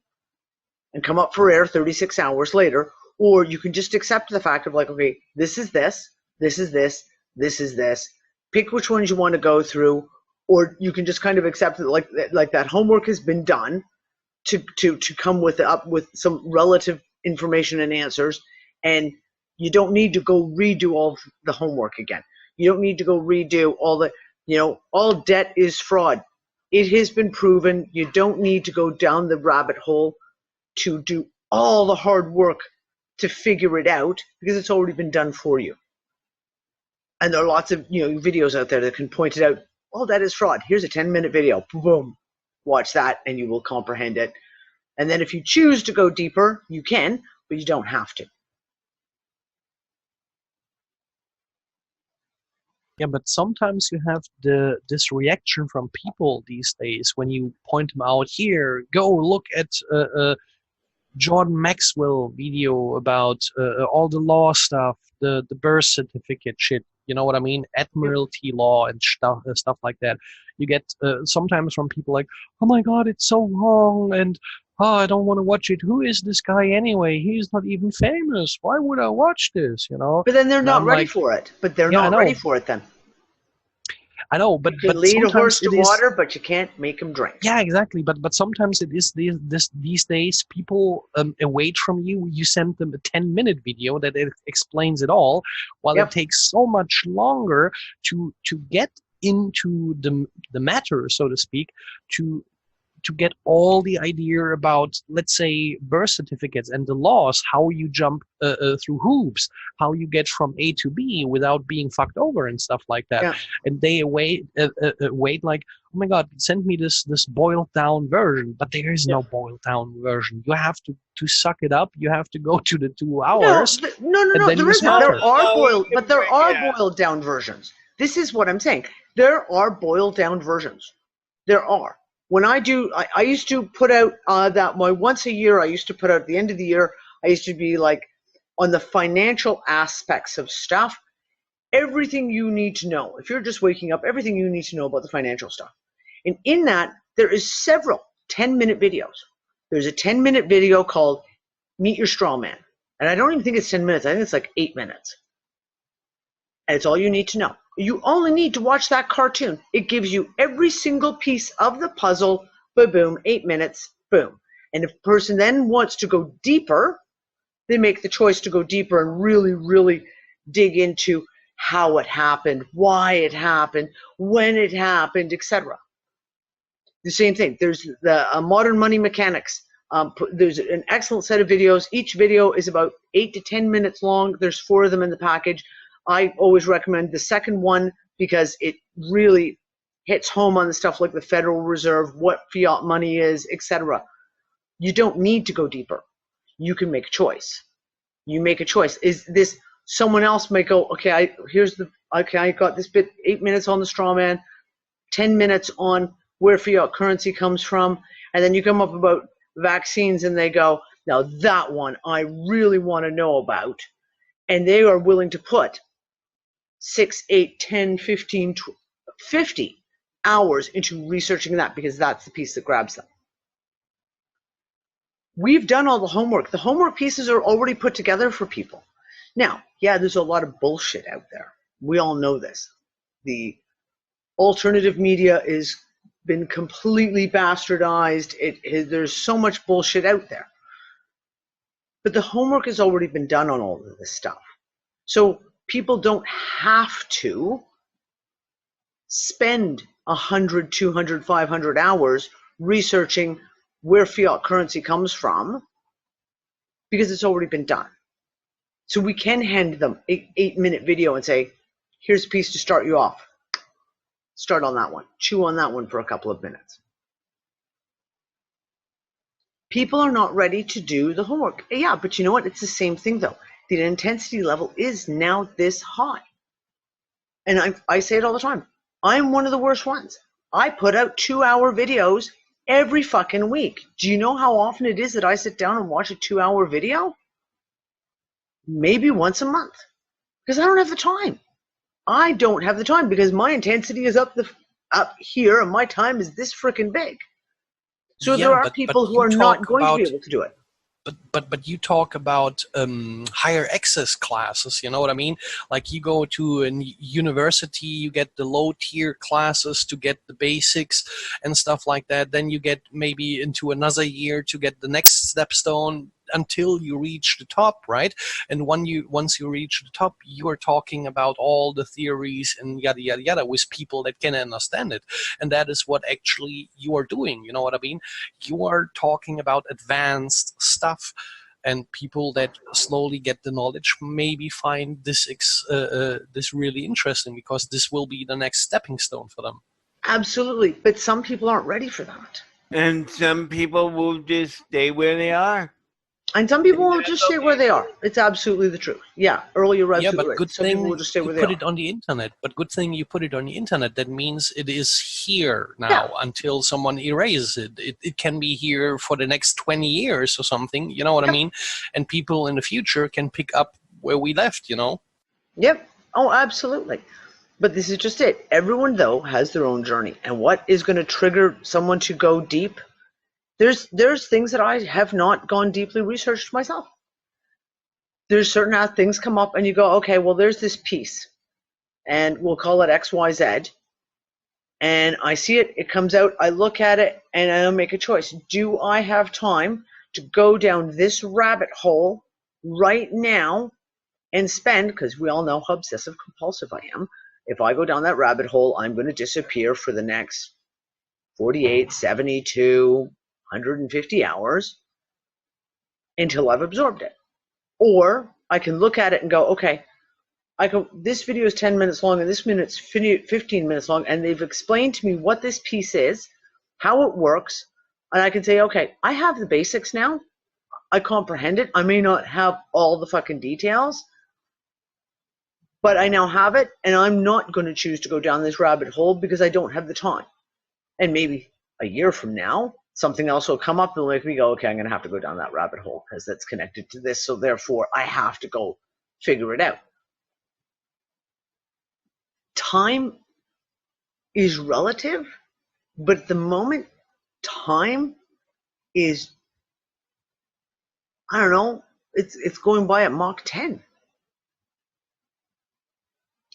and come up for air 36 hours later, or you can just accept the fact of like, okay, this is this, this is this, this is this. Pick which ones you want to go through, or you can just kind of accept that like that homework has been done to come up with some relative information and answers, and you don't need to go redo all the homework again. You don't need to go redo all the, all debt is fraud. It has been proven. You don't need to go down the rabbit hole to do all the hard work to figure it out, because it's already been done for you. And there are lots of videos out there that can point it out. All that is fraud. Here's a 10-minute video. Boom. Watch that and you will comprehend it. And then if you choose to go deeper, you can, but you don't have to. Yeah, but sometimes you have this reaction from people these days when you point them out. Here, go look at Jordan Maxwell video about all the law stuff, the birth certificate shit. You know what I mean? Admiralty law and stuff like that. You get sometimes from people like, oh my God, it's so long, and I don't want to watch it. Who is this guy anyway? He's not even famous. Why would I watch this? But then they're not ready for it. But they're not ready for it then. I know, but you can lead a horse to water, but you can't make him drink. Yeah, exactly. But sometimes it is these days people await from you. You send them a 10-minute video that explains it all, while it takes so much longer to get into the matter, so to speak, to get all the idea about, let's say, birth certificates and the laws, how you jump through hoops, how you get from A to B without being fucked over and stuff like that. Yeah. And they wait like, oh my God, send me this boiled down version. But there is no boiled down version. You have to suck it up. You have to go to the 2 hours. No. There are boiled down versions. This is what I'm saying. There are boiled down versions. There are. When I used to put out once a year, I used to put out at the end of the year, I used to be like on the financial aspects of stuff, everything you need to know. If you're just waking up, everything you need to know about the financial stuff. And in that, there is several 10-minute videos. There's a 10-minute video called Meet Your Straw Man. And I don't even think it's 10 minutes. I think it's like 8 minutes. And it's all you need to know. You only need to watch that cartoon. It gives you every single piece of the puzzle, boom, 8 minutes, boom. And if a person then wants to go deeper, they make the choice to go deeper and really, really dig into how it happened, why it happened, when it happened, etc. The same thing. There's the Modern Money Mechanics. There's an excellent set of videos. Each video is about 8 to 10 minutes long. There's 4 of them in the package. I always recommend the second one because it really hits home on the stuff like the Federal Reserve, what fiat money is, etc. You don't need to go deeper. You can make a choice. You make a choice. Is this someone else might go, okay, I got this bit, 8 minutes on the straw man, 10 minutes on where fiat currency comes from, and then you come up about vaccines and they go, now that one I really want to know about. And they are willing to put 6, 8, 10, 15, 50 hours into researching that because that's the piece that grabs them. We've done all the homework. The homework pieces are already put together for people. Now, yeah, there's a lot of bullshit out there. We all know this. The alternative media has been completely bastardized. There's so much bullshit out there. But the homework has already been done on all of this stuff. So people don't have to spend 100, 200, 500 hours researching where fiat currency comes from because it's already been done. So we can hand them an 8-minute video and say, here's a piece to start you off. Start on that one. Chew on that one for a couple of minutes. People are not ready to do the homework. Yeah, but you know what? It's the same thing though. The intensity level is now this high. And I say it all the time. I'm one of the worst ones. I put out 2-hour videos every fucking week. Do you know how often it is that I sit down and watch a 2-hour video? Maybe once a month. Because I don't have the time. I don't have the time because my intensity is up here and my time is this freaking big. So there are people who are not going to be able to do it. but you talk about higher access classes, you know what I mean? Like you go to a university, you get the low tier classes to get the basics and stuff like that. Then you get maybe into another year to get the next stepstone until you reach the top, right? And once you reach the top, you are talking about all the theories and yada yada yada with people that can understand it. And that is what actually you are doing, you know what I mean? You are talking about advanced stuff, and people that slowly get the knowledge maybe find this this really interesting, because this will be the next stepping stone for them. Absolutely. But some people aren't ready for that. And some people will just stay where they are. And some people will just stay where they are. It's absolutely the truth. Yeah, Earl, you're absolutely Yeah, but right. good Some people thing will just stay you where they put are. it on the internet. But good thing you put it on the internet. That means it is here now Yeah. until someone erases it. It can be here for the next 20 years or something. You know what I mean? And people in the future can pick up where we left, you know? Yep. Oh, absolutely. But this is just it. Everyone, though, has their own journey. And what is going to trigger someone to go deep? There's things that I have not gone deeply researched myself. There's certain things come up and you go, okay, well, there's this piece. And we'll call it XYZ. And I see it, it comes out, I look at it, and I'll make a choice. Do I have time to go down this rabbit hole right now and spend, because we all know how obsessive compulsive I am, if I go down that rabbit hole, I'm going to disappear for the next 48, 72, 150 hours until I've absorbed it. Or I can look at it and go, okay, this video is 10 minutes long and this minute's 15 minutes long, and they've explained to me what this piece is, how it works, and I can say, okay, I have the basics now. I comprehend it. I may not have all the fucking details, but I now have it, and I'm not going to choose to go down this rabbit hole because I don't have the time. And maybe a year from now, something else will come up and make me go, okay, I'm going to have to go down that rabbit hole because that's connected to this, so therefore I have to go figure it out. Time is relative, but at the moment, time is, I don't know, it's going by at Mach 10.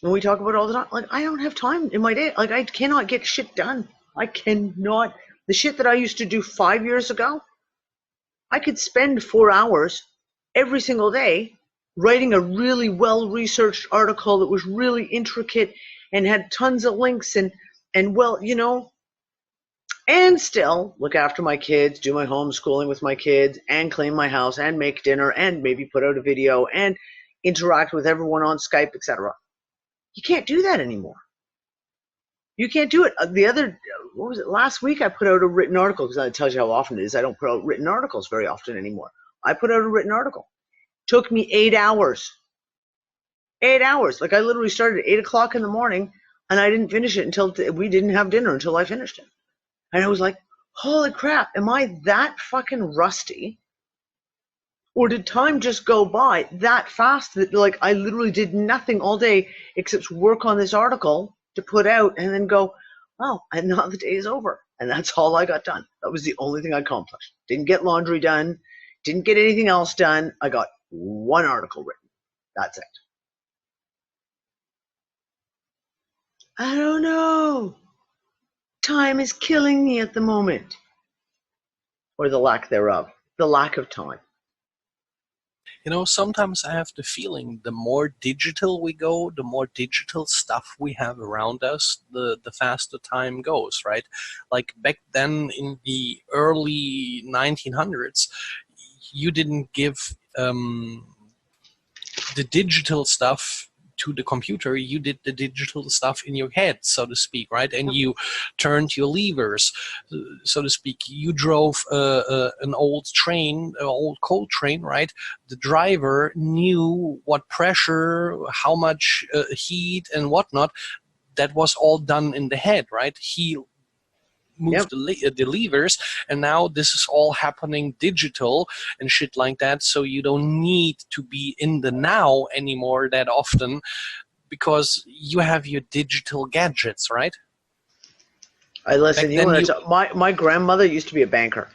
And we talk about it all the time. Like, I don't have time in my day. Like, I cannot get shit done. I cannot. The shit that I used to do 5 years ago, I could spend 4 hours every single day writing a really well-researched article that was really intricate and had tons of links and well, you know, and still look after my kids, do my homeschooling with my kids, and clean my house, and make dinner, and maybe put out a video, and interact with everyone on Skype, etc. You can't do that anymore. You can't do it. What was it? Last week I put out a written article, because that tells you how often it is. I don't put out written articles very often anymore. I put out a written article. Took me 8 hours. 8 hours. Like, I literally started at 8 o'clock in the morning, and I didn't finish it until we didn't have dinner until I finished it. And I was like, holy crap, am I that fucking rusty? Or did time just go by that fast that, like, I literally did nothing all day except work on this article to put out and then go, oh, and now the day is over. And that's all I got done. That was the only thing I accomplished. Didn't get laundry done. Didn't get anything else done. I got one article written. That's it. I don't know. Time is killing me at the moment. Or the lack thereof. The lack of time. You know, sometimes I have the feeling the more digital we go, the more digital stuff we have around us, the faster time goes, right? Like back then in the early 1900s, you didn't give the digital stuff to the computer, you did the digital stuff in your head, so to speak, right? And you turned your levers, so to speak. You drove an old train, an old coal train, right? The driver knew what pressure, how much heat and whatnot. That was all done in the head, right? He moved the levers, and now this is all happening digital and shit like that, so you don't need to be in the now anymore that often because you have your digital gadgets, right? My grandmother used to be a banker.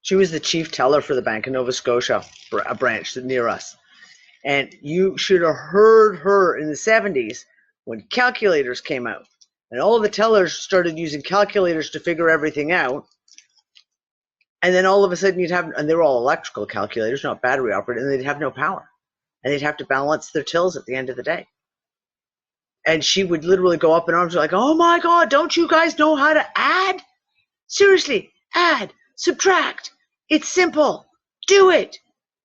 She was the chief teller for the Bank of Nova Scotia, a branch near us. And you should have heard her in the 70s when calculators came out. And all the tellers started using calculators to figure everything out. And then all of a sudden you'd have, and they were all electrical calculators, not battery operated, and they'd have no power. And they'd have to balance their tills at the end of the day. And she would literally go up in arms like, oh my God, don't you guys know how to add? Seriously, add, subtract. It's simple. Do it.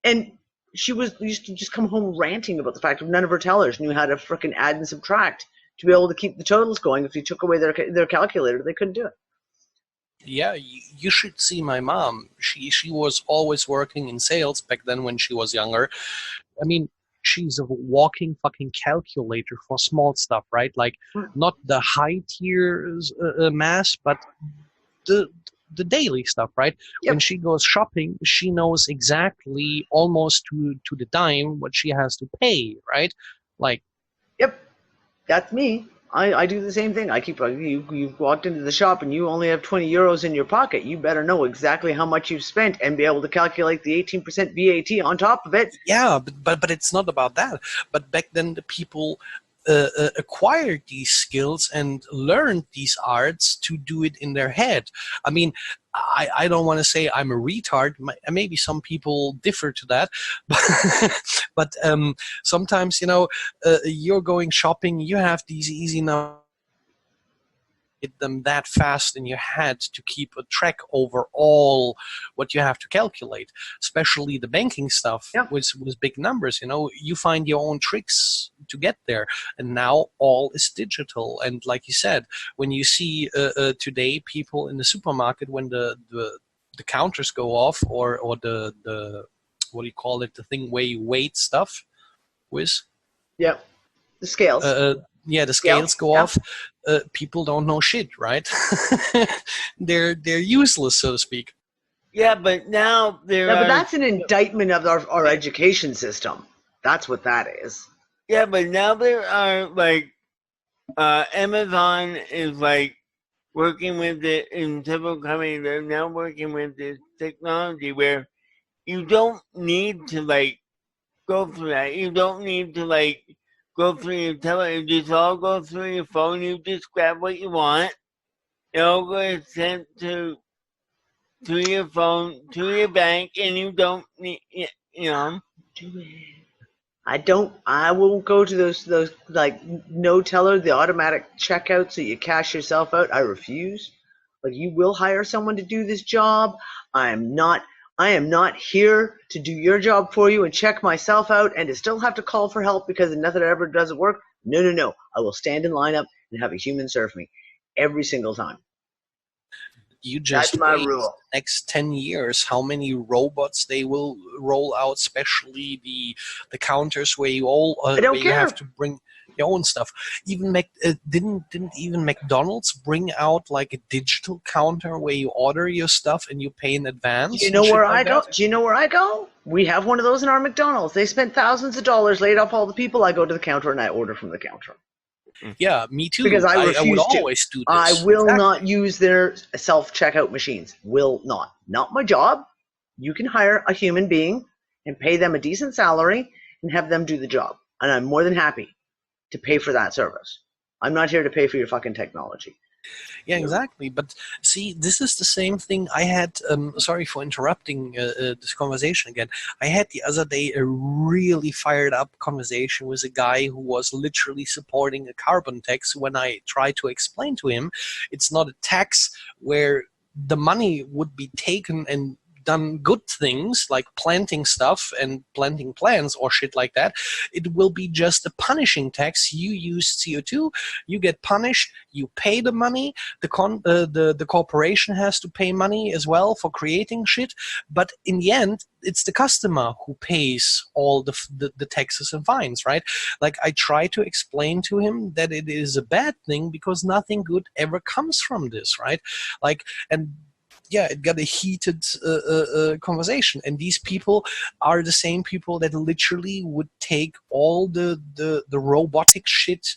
And she used to just come home ranting about the fact that none of her tellers knew how to frickin' add and subtract to be able to keep the totals going. If you took away their calculator, they couldn't do it. Yeah, you should see my mom. She was always working in sales back then when she was younger. I mean, she's a walking fucking calculator for small stuff, right? Like not the high tier mass, but the daily stuff, right? Yep. When she goes shopping, she knows exactly almost to the dime what she has to pay, right? Like, yep, that's me. I do the same thing. I keep you walked into the shop and you only have 20 euros in your pocket. You better know exactly how much you've spent and be able to calculate the 18% VAT on top of it. Yeah, but it's not about that. But back then the people acquired these skills and learned these arts to do it in their head. I mean, I don't want to say I'm a retard. Maybe some people differ to that, but sometimes, you know, you're going shopping, you have these easy numbers, get them that fast in your head to keep a track over all what you have to calculate, especially the banking stuff. Yep. with big numbers. You know, you find your own tricks to get there, and now all is digital. And like you said, when you see today people in the supermarket, when the counters go off, or the what do you call it, the thing where you weight stuff with, Yep, the scales. yeah, the scales go off. People don't know shit, right? they're useless, so to speak. Yeah, but now there Yeah, are. but that's an indictment of our education system. That's what that is. Yeah, but now there are like Amazon is like working with it in several companies. They're now working with this technology where you don't need to like go through that. You don't need to like go through your telephone. You just all go through your phone. You just grab what you want. It all gets sent to your phone, to your bank, and you don't need, you know. Do it. I won't go to those like no teller, the automatic checkout so you cash yourself out. I refuse. Like, you will hire someone to do this job. I am not here to do your job for you and check myself out and to still have to call for help because nothing ever doesn't work. No. I will stand in line up and have a human serve me every single time. You just That's my wait rule. the next 10 years how many robots they will roll out, especially the counters where you all I don't where you care. have to bring your own stuff. Even didn't even McDonald's bring out like a digital counter where you order your stuff and you pay in advance? Do you know and shit where like I go? that? Do you know where I go? We have one of those in our McDonald's. They spent thousands of dollars, laid off all the people. I go to the counter and I order from the counter. Yeah, me too. Because I would refuse to. always do this. I will Exactly. not use their self-checkout machines. Will not. Not my job. You can hire a human being and pay them a decent salary and have them do the job. And I'm more than happy to pay for that service. I'm not here to pay for your fucking technology. Yeah, exactly. But see, this is the same thing I had. Sorry for interrupting this conversation again. I had the other day a really fired up conversation with a guy who was literally supporting a carbon tax. When I tried to explain to him, it's not a tax where the money would be taken and done good things like planting stuff and planting plants or shit like that. It will be just a punishing tax. You use CO2, you get punished, you pay the money, the corporation has to pay money as well for creating shit, but in the end it's the customer who pays all the taxes and fines, right? Like, I try to explain to him that it is a bad thing because nothing good ever comes from this, right? Like, and yeah, it got a heated conversation, and these people are the same people that literally would take all the robotic shit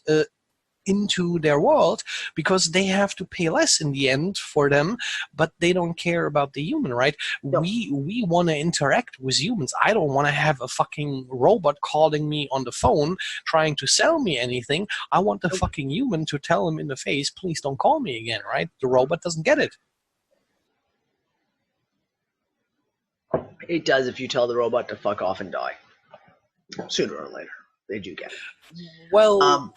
into their world because they have to pay less in the end for them, but they don't care about the human, right? No. We want to interact with humans. I don't want to have a fucking robot calling me on the phone trying to sell me anything. I want the fucking human to tell him in the face, please don't call me again, right? The robot doesn't get it. It does if you tell the robot to fuck off and die. Sooner or later, they do get it. Well,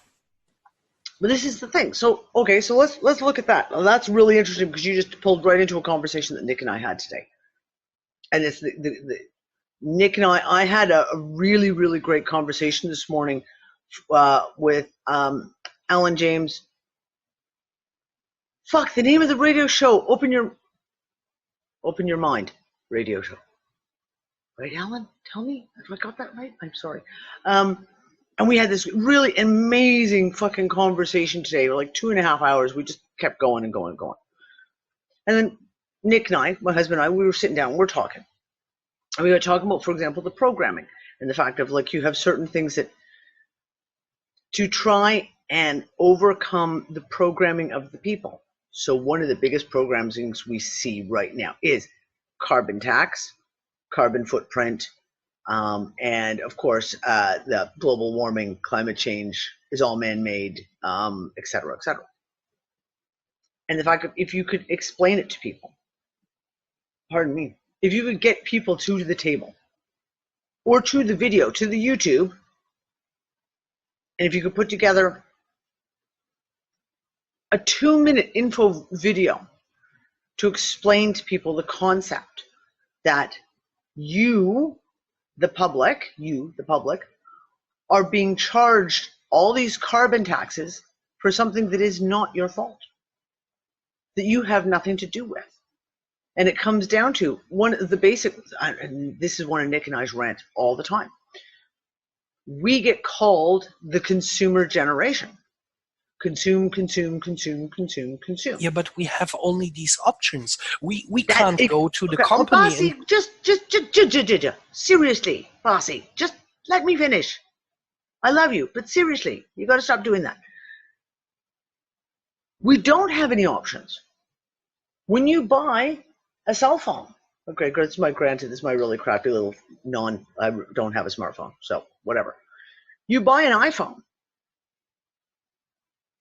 but this is the thing. So okay, so let's look at that. Well, that's really interesting because you just pulled right into a conversation that Nick and I had today. And it's the Nick and I had a really, really great conversation this morning with Alan James. Fuck, the name of the radio show. Open Your Mind radio show. Right, Alan? Tell me if I got that right. I'm sorry. And we had this really amazing fucking conversation today. Like 2.5 hours. We just kept going and going and going. And then Nick and I, my husband and I, we were sitting down, we're talking. And we were talking about, for example, the programming and the fact of like you have certain things that to try and overcome the programming of the people. So one of the biggest programmings we see right now is carbon tax, carbon footprint, and of course, the global warming, climate change is all man-made, et cetera, et cetera. And the fact that if you could explain it to people, pardon me, if you could get people to the table or to the video, to the YouTube, and if you could put together a 2-minute info video to explain to people the concept that you, the public, are being charged all these carbon taxes for something that is not your fault, that you have nothing to do with. And it comes down to one of the basic, and this is one of Nick and I's rant all the time. We get called the consumer generation. Consume, consume, consume, consume, consume. yeah, but we have only these options. We can't go to the company. Bossy, just, seriously, Bossy, just let me finish. I love you, but seriously, you got to stop doing that. We don't have any options. When you buy a cell phone, okay, this is my really crappy little I don't have a smartphone, so whatever. You buy an iPhone.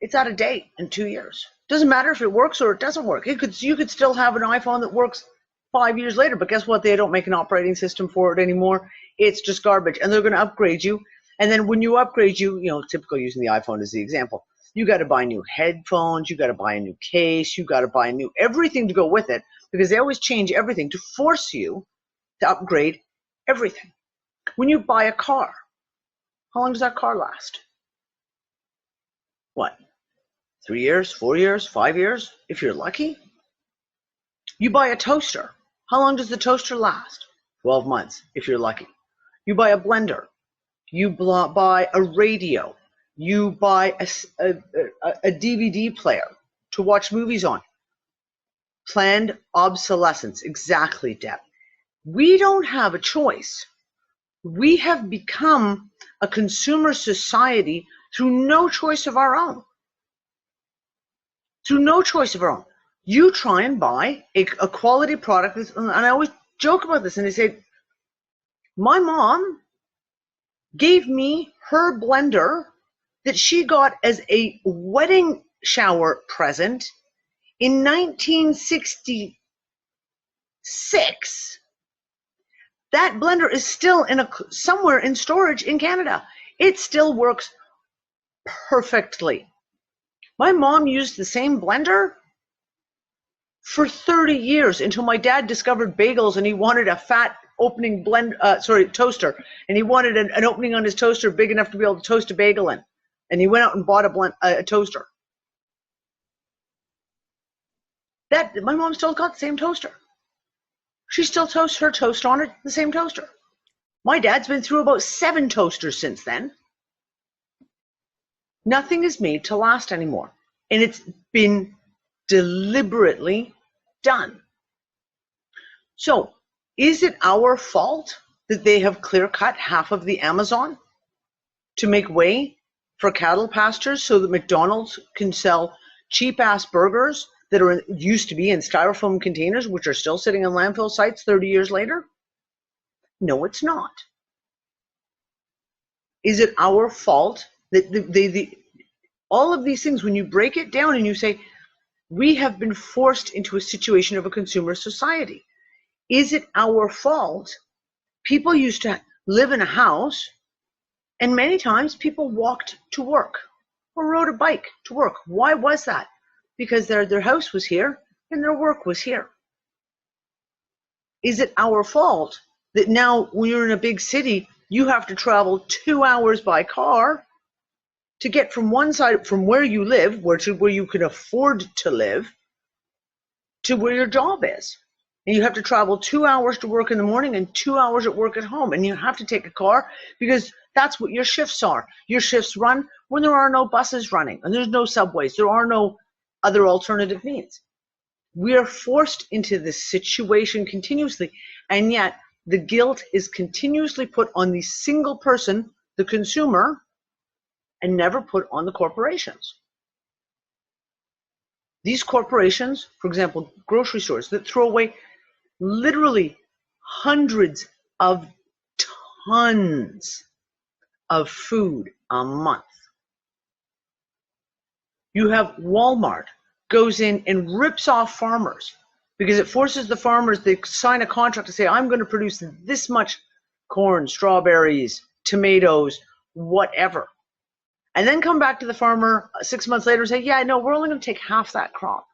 It's out of date in 2 years. Doesn't matter if it works or it doesn't work. You could still have an iPhone that works 5 years later, but guess what? They don't make an operating system for it anymore. It's just garbage, and they're going to upgrade you. And then when you upgrade typical using the iPhone as the example, you got to buy new headphones, you got to buy a new case, you got to buy everything to go with it, because they always change everything to force you to upgrade everything. When you buy a car, how long does that car last? What? 3 years, 4 years, 5 years, if you're lucky. You buy a toaster. How long does the toaster last? 12 months, if you're lucky. You buy a blender. You buy a radio. You buy a DVD player to watch movies on. Planned obsolescence. Exactly, Deb. We don't have a choice. We have become a consumer society through no choice of our own. Through no choice of our own. You try and buy a quality product, and I always joke about this, and I say, my mom gave me her blender that she got as a wedding shower present in 1966. That blender is still somewhere in storage in Canada. It still works perfectly. My mom used the same blender for 30 years until my dad discovered bagels, and he wanted a fat opening toaster, and he wanted an opening on his toaster big enough to be able to toast a bagel in, and he went out and bought a toaster. My mom still got the same toaster. She still toasts her toast on the same toaster. My dad's been through about 7 toasters since then. Nothing is made to last anymore, and it's been deliberately done. So, is it our fault that they have clear-cut half of the Amazon to make way for cattle pastures so that McDonald's can sell cheap-ass burgers that used to be in styrofoam containers, which are still sitting in landfill sites 30 years later? No, it's not. Is it our fault that all of these things, when you break it down and you say, we have been forced into a situation of a consumer society. Is it our fault? People used to live in a house, and many times people walked to work or rode a bike to work. Why was that? Because their house was here and their work was here. Is it our fault that now when you're in a big city, you have to travel 2 hours by car to get from one side, from where you live, where you can afford to live, to where your job is? And you have to travel 2 hours to work in the morning and 2 hours at work at home. And you have to take a car because that's what your shifts are. Your shifts run when there are no buses running and there's no subways. There are no other alternative means. We are forced into this situation continuously. And yet the guilt is continuously put on the single person, the consumer, and never put on the corporations. These corporations, for example, grocery stores that throw away literally hundreds of tons of food a month. You have Walmart goes in and rips off farmers because it forces the farmers, they sign a contract to say, I'm going to produce this much corn, strawberries, tomatoes, whatever. And then come back to the farmer 6 months later and say, yeah, no, we're only going to take half that crop.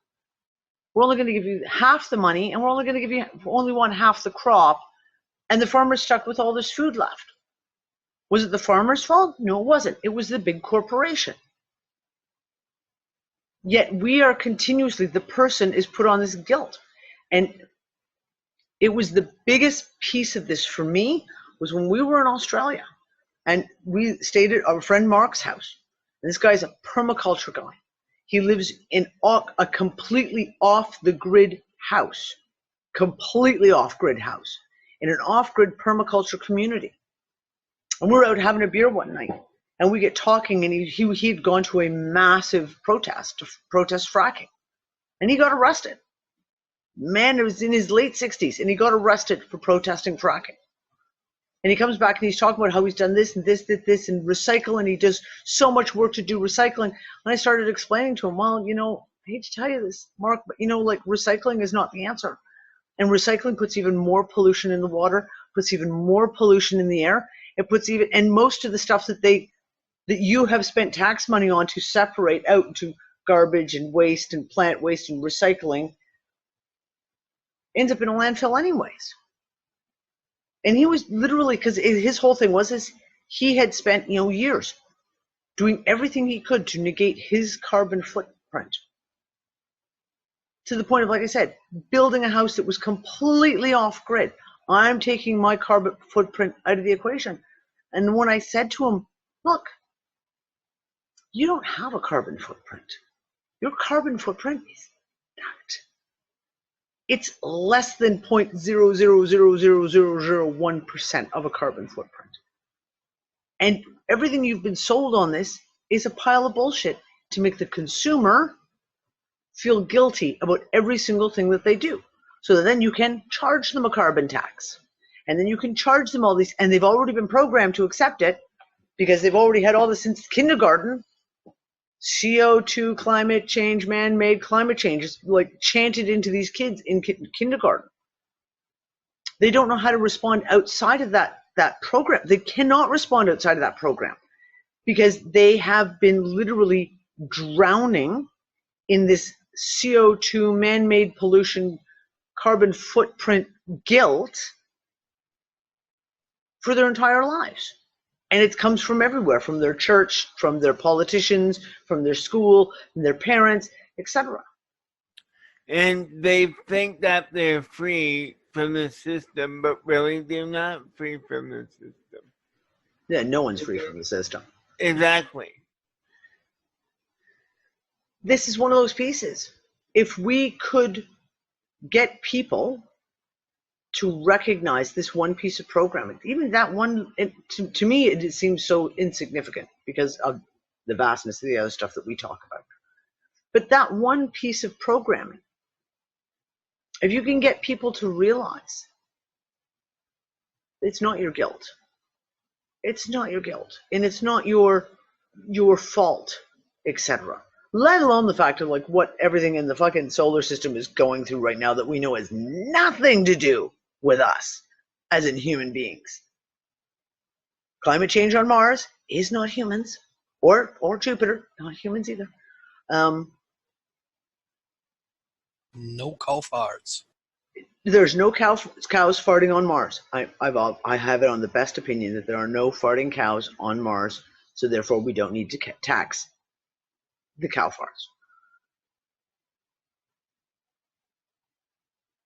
We're only going to give you half the money, and we're only going to give you only one half the crop, and the farmer's stuck with all this food left. Was it the farmer's fault? No, it wasn't. It was the big corporation. Yet we are continuously, the person is put on this guilt. And it was the biggest piece of this for me was when we were in Australia. And we stayed at our friend Mark's house. And this guy's a permaculture guy. He lives in a completely off-the-grid house, completely off-grid house, in an off-grid permaculture community. And we're out having a beer one night, and we get talking, and he'd gone to a massive protest to protest fracking. And he got arrested. Man, it was in his late 60s, and he got arrested for protesting fracking. And he comes back and he's talking about how he's done this and this and recycle, and he does so much work to do recycling. And I started explaining to him, well, I hate to tell you this, Mark, but like recycling is not the answer. And recycling puts even more pollution in the water, puts even more pollution in the air. It puts and most of the stuff that you have spent tax money on to separate out into garbage and waste and plant waste and recycling ends up in a landfill anyways. And he was literally, because his whole thing was he had spent years doing everything he could to negate his carbon footprint, to the point of, like I said, building a house that was completely off grid. I'm taking my carbon footprint out of the equation. And when I said to him, look, you don't have a carbon footprint. Your carbon footprint is that. It's less than 0.0000001% of a carbon footprint. And everything you've been sold on this is a pile of bullshit to make the consumer feel guilty about every single thing that they do. So that then you can charge them a carbon tax. And then you can charge them all these, and they've already been programmed to accept it because they've already had all this since kindergarten. CO2, climate change, man-made climate change is like chanted into these kids in kindergarten. They don't know how to respond outside of that program. They cannot respond outside of that program because they have been literally drowning in this CO2, man-made pollution, carbon footprint guilt for their entire lives. And it comes from everywhere, from their church, from their politicians, from their school, from their parents, etc. And they think that they're free from the system, but really they're not free from the system. Yeah, no one's free from the system. Exactly. This is one of those pieces. If we could get people to recognize this one piece of programming, even that one, to me, it seems so insignificant because of the vastness of the other stuff that we talk about. But that one piece of programming, if you can get people to realize it's not your guilt. It's not your guilt. And it's not your fault, etc. Let alone the fact of like what everything in the fucking solar system is going through right now that we know has nothing to do with us as in human beings. Climate change on Mars is not humans, or Jupiter, not humans either. No cow farts. There's no cows farting on Mars. I have it on the best opinion that there are no farting cows on Mars, so therefore we don't need to tax the cow farts.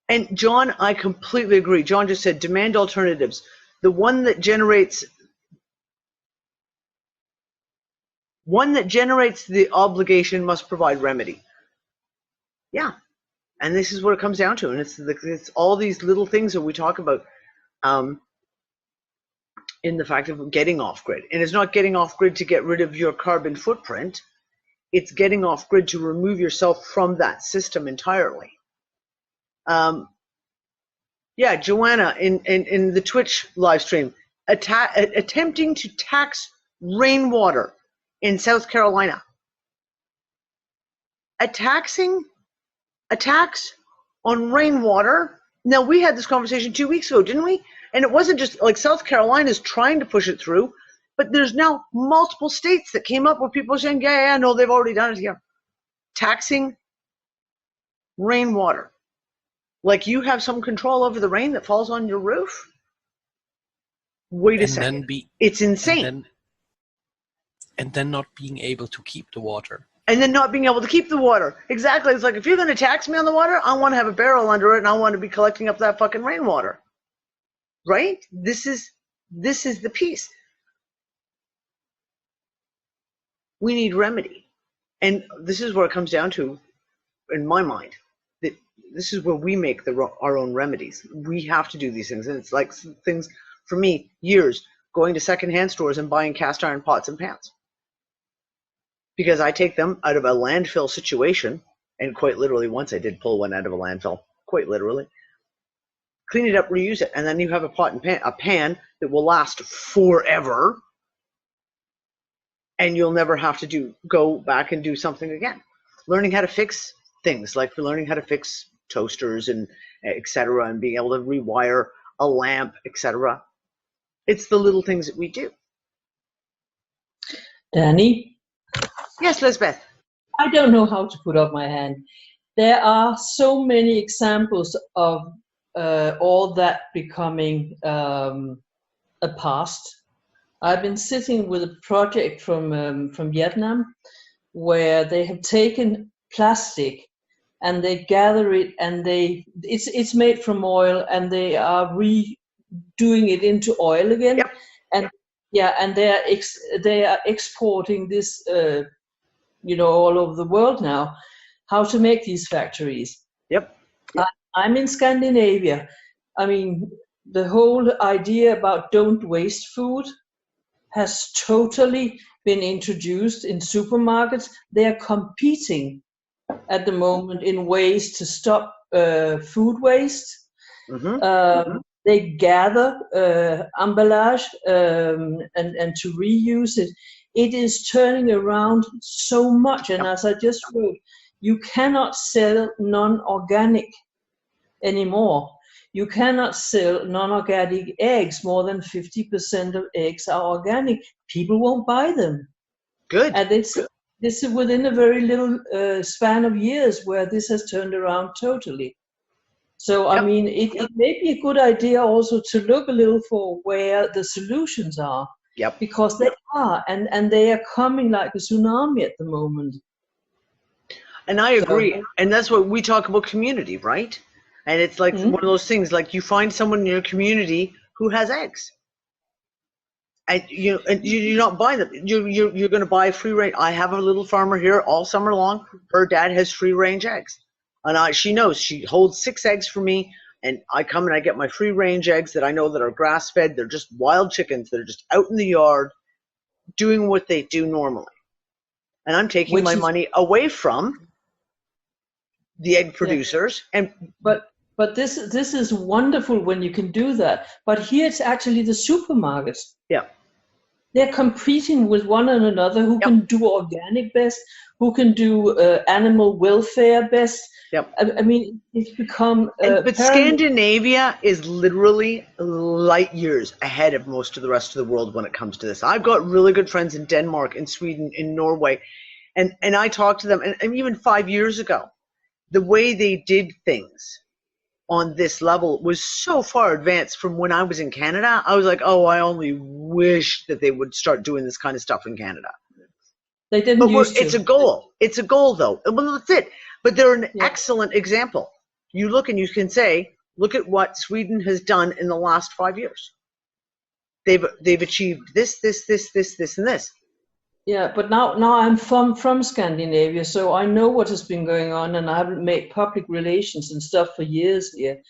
And John, I completely agree. John just said demand alternatives. The one that generates the obligation must provide remedy. Yeah. And this is what it comes down to. And it's all these little things that we talk about in the fact of getting off grid. And it's not getting off grid to get rid of your carbon footprint. It's getting off grid to remove yourself from that system entirely. Yeah, Joanna in the Twitch live stream, attempting to tax rainwater in South Carolina. A tax on rainwater. Now, we had this conversation 2 weeks ago, didn't we? And it wasn't just like South Carolina's trying to push it through, but there's now multiple states that came up where people are saying, yeah, no, they've already done it here. Taxing rainwater. Like you have some control over the rain that falls on your roof? Wait a second. It's insane. And then not being able to keep the water. And then not being able to keep the water. Exactly. It's like, if you're going to tax me on the water, I want to have a barrel under it, and I want to be collecting up that fucking rainwater. Right? This is the piece. We need remedy. And this is where it comes down to, in my mind, that this is where we make our own remedies. We have to do these things. And it's like things, for me, years, going to secondhand stores and buying cast iron pots and pans. Because I take them out of a landfill situation, and quite literally, once I did pull one out of a landfill, quite literally, clean it up, reuse it, and then you have a pot and pan that will last forever, and you'll never have to go back and do something again. Learning how to fix things, like learning how to fix toasters and etc., and being able to rewire a lamp, etc. It's the little things that we do. Danny? Yes, Lisbeth. I don't know how to put up my hand. There are so many examples of all that becoming a past. I've been sitting with a project from Vietnam where they have taken plastic and they gather it, and it's made from oil, and they are redoing it into oil again. Yep. And yeah, and they are exporting this all over the world now, how to make these factories. Yep. I'm in Scandinavia. I mean, the whole idea about don't waste food has totally been introduced in supermarkets. They are competing at the moment in ways to stop food waste. Mm-hmm. They gather emballage and to reuse it. It is turning around so much, and as I just wrote, you cannot sell non-organic anymore. You cannot sell non-organic eggs. More than 50% of eggs are organic. People won't buy them. Good. And this is within a very little span of years where this has turned around totally. So, I mean, it may be a good idea also to look a little for where the solutions are. Yep. Because they are, and they are coming like a tsunami at the moment. And I agree. And that's what we talk about, community, right? And it's like one of those things, like you find someone in your community who has eggs. And you're not buying them. You're going to buy free range. I have a little farmer here all summer long. Her dad has free range eggs. And she knows she holds 6 eggs for me. And I come and I get my free range eggs that I know that are grass fed. They're just wild chickens that are just out in the yard doing what they do normally. And I'm taking Which my is- money away from the egg producers. And But this is wonderful when you can do that. But here it's actually the supermarkets. yeah, They're competing with one another. Who can do organic best? Who can do animal welfare best? Yep. I mean, it's become. but Scandinavia is literally light years ahead of most of the rest of the world when it comes to this. I've got really good friends in Denmark, in Sweden, in Norway, and I talked to them, and even 5 years ago, the way they did things on this level was so far advanced from when I was in Canada. I was like, oh, I only wish that they would start doing this kind of stuff in Canada. They didn't But used to. it's a goal. It's a goal, though. Well, that's it. But they're an excellent example. You look and you can say, look at what Sweden has done in the last 5 years. They've achieved this, and this. Yeah, but now I'm from Scandinavia, so I know what has been going on, and I haven't made public relations and stuff for years here.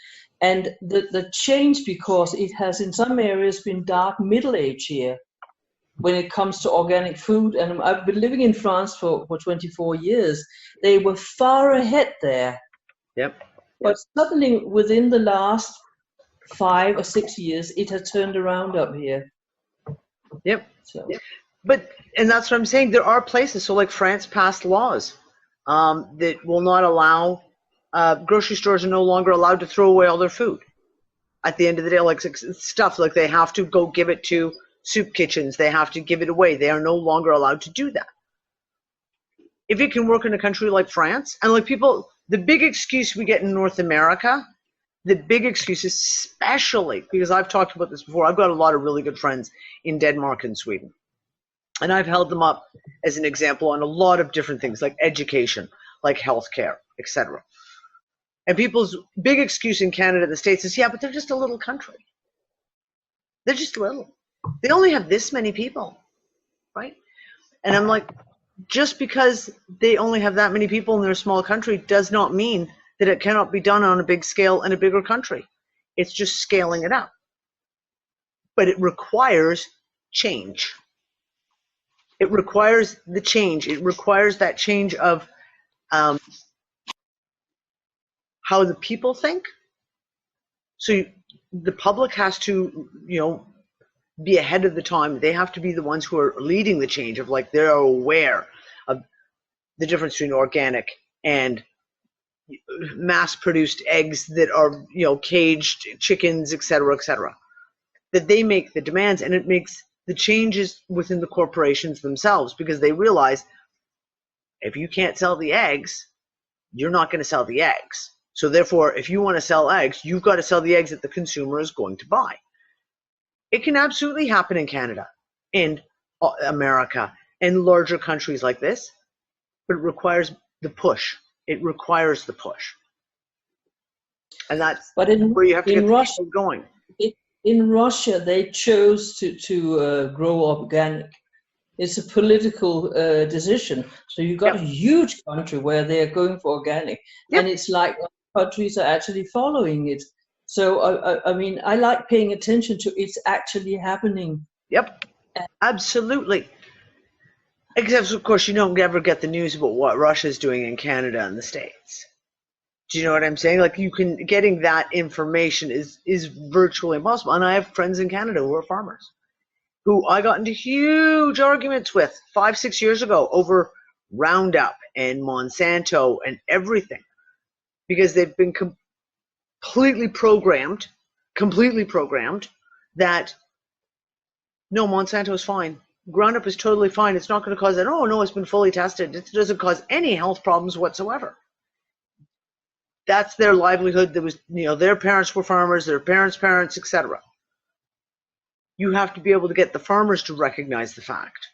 And the change, because it has in some areas been dark middle age here when it comes to organic food. And I've been living in France for 24 years. They were far ahead there. Yep. But suddenly within the last 5 or 6 years, it has turned around up here. Yep. So. And that's what I'm saying. There are places. So like France passed laws that will not allow, grocery stores are no longer allowed to throw away all their food. At the end of the day, like stuff like they have to go give it to soup kitchens. They have to give it away. They are no longer allowed to do that. If it can work in a country like France, and like people, the big excuse we get in North America, the big excuse, especially because I've talked about this before, I've got a lot of really good friends in Denmark and Sweden. And I've held them up as an example on a lot of different things, like education, like healthcare, etc. And people's big excuse in Canada and the States is, yeah, but they're just a little country. They're just little. They only have this many people, right? And I'm like, just because they only have that many people in their small country does not mean that it cannot be done on a big scale in a bigger country. It's just scaling it up. But it requires change. It requires the change. It requires that change of how the people think. So the public has to, be ahead of the time. They have to be the ones who are leading the change of like they're aware of the difference between organic and mass-produced eggs that are, caged chickens, et cetera, that they make the demands, and it makes the changes within the corporations themselves, because they realize if you can't sell the eggs, you're not going to sell the eggs. So therefore, if you want to sell eggs, you've got to sell the eggs that the consumer is going to buy. It can absolutely happen in Canada, in America, and larger countries like this, but it requires the push. It requires the push. And that's where you have to get the people going. In Russia, they chose to grow organic. It's a political decision. So you've got a huge country where they're going for organic. And it's like countries are actually following it. So, I mean, I like paying attention to it's actually happening. Yep, absolutely. Except, of course, you don't ever get the news about what Russia's doing in Canada and the States. Do you know what I'm saying? Like, getting that information is virtually impossible. And I have friends in Canada who are farmers, who I got into huge arguments with 5-6 years ago over Roundup and Monsanto and everything, because they've been completely programmed that no, Monsanto is fine. Roundup is totally fine. It's not going to cause that. Oh no, it's been fully tested. It doesn't cause any health problems whatsoever. That's their livelihood. There was, their parents were farmers, their parents, etc. You have to be able to get the farmers to recognize the fact,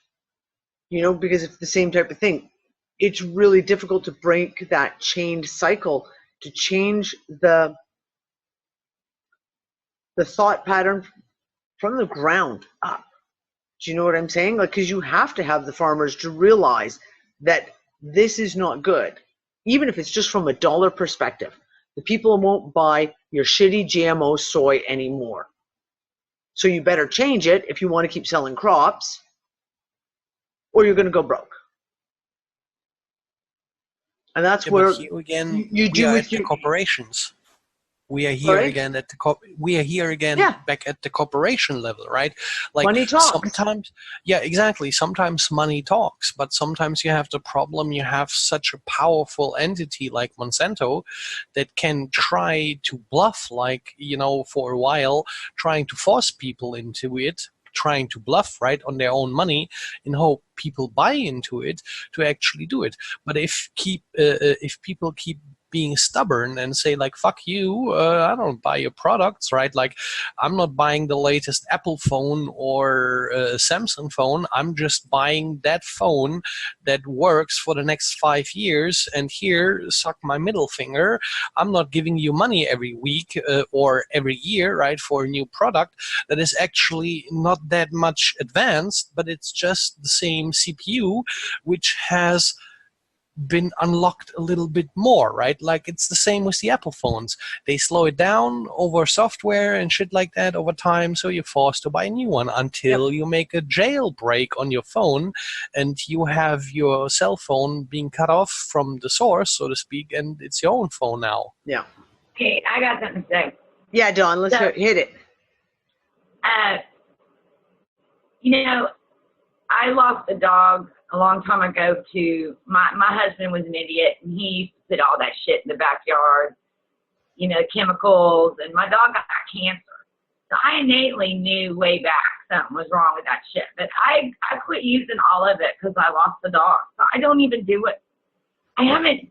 because it's the same type of thing. It's really difficult to break that chained cycle, to change the thought pattern from the ground up. Do you know what I'm saying? Like, because you have to have the farmers to realize that this is not good. Even if it's just from a dollar perspective, the people won't buy your shitty GMO soy anymore. So you better change it if you want to keep selling crops, or you're going to go broke. And that's Yeah, where but here again, you we do are with at the your corporations. We are here sorry? again at the we are here again Yeah. back at the corporation level, right? Like Money talks. sometimes, yeah, exactly. Sometimes money talks, but sometimes you have the problem. You have such a powerful entity like Monsanto that can try to bluff, like, you know, for a while, trying to force people into it, trying to bluff, right, on their own money, in hope people buy into it to actually do it. But if people keep being stubborn and say like, fuck you, I don't buy your products, right? Like, I'm not buying the latest Apple phone or Samsung phone. I'm just buying that phone that works for the next 5 years, and here, suck my middle finger. I'm not giving you money every week or every year, right, for a new product that is actually not that much advanced, but it's just the same CPU, which has been unlocked a little bit more, right? Like, it's the same with the Apple phones. They slow it down over software and shit like that over time, so you're forced to buy a new one until you make a jailbreak on your phone and you have your cell phone being cut off from the source, so to speak, and it's your own phone now. Yeah. Okay, I got something to say. Yeah, Dawn, let's hit it. You know, I lost a dog a long time ago to my husband was an idiot, and he used to put all that shit in the backyard, you know, chemicals, and my dog got cancer. So I innately knew way back something was wrong with that shit. But I quit using all of it because I lost the dog. So I don't even do it. I haven't,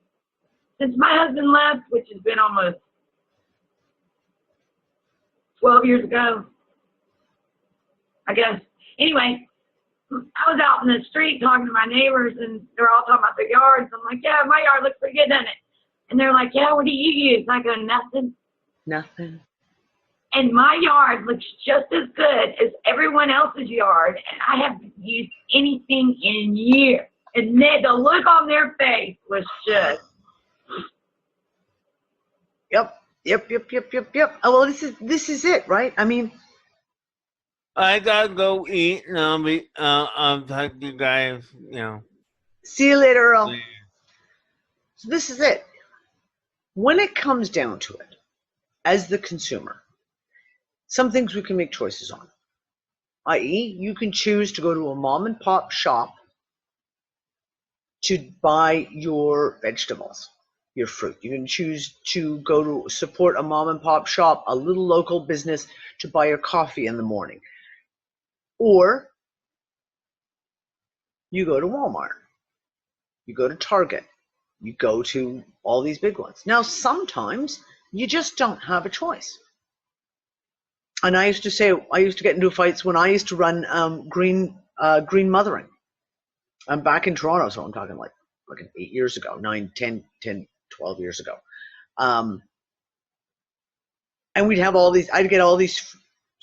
since my husband left, which has been almost 12 years ago, I guess. Anyway, I was out in the street talking to my neighbors, and they're all talking about their yards. I'm like, yeah, my yard looks pretty good, doesn't it? And they're like, yeah, what do you use? And I go, nothing. Nothing. And my yard looks just as good as everyone else's yard, and I haven't used anything in years. And the look on their face was just. Yep. Oh, well, this is it, right? I mean, I gotta go eat, and I'll talk to you guys, you know. See you later, Earl. So this is it. When it comes down to it, as the consumer, some things we can make choices on. I.e., you can choose to go to a mom and pop shop to buy your vegetables, your fruit. You can choose to go to support a mom and pop shop, a little local business, to buy your coffee in the morning. Or you go to Walmart, you go to Target, you go to all these big ones. Now, sometimes you just don't have a choice. And I used to get into fights when I used to run green mothering. I'm back in Toronto, so I'm talking like 8 years ago, 9, 10, 12 years ago. And we'd have I'd get all these,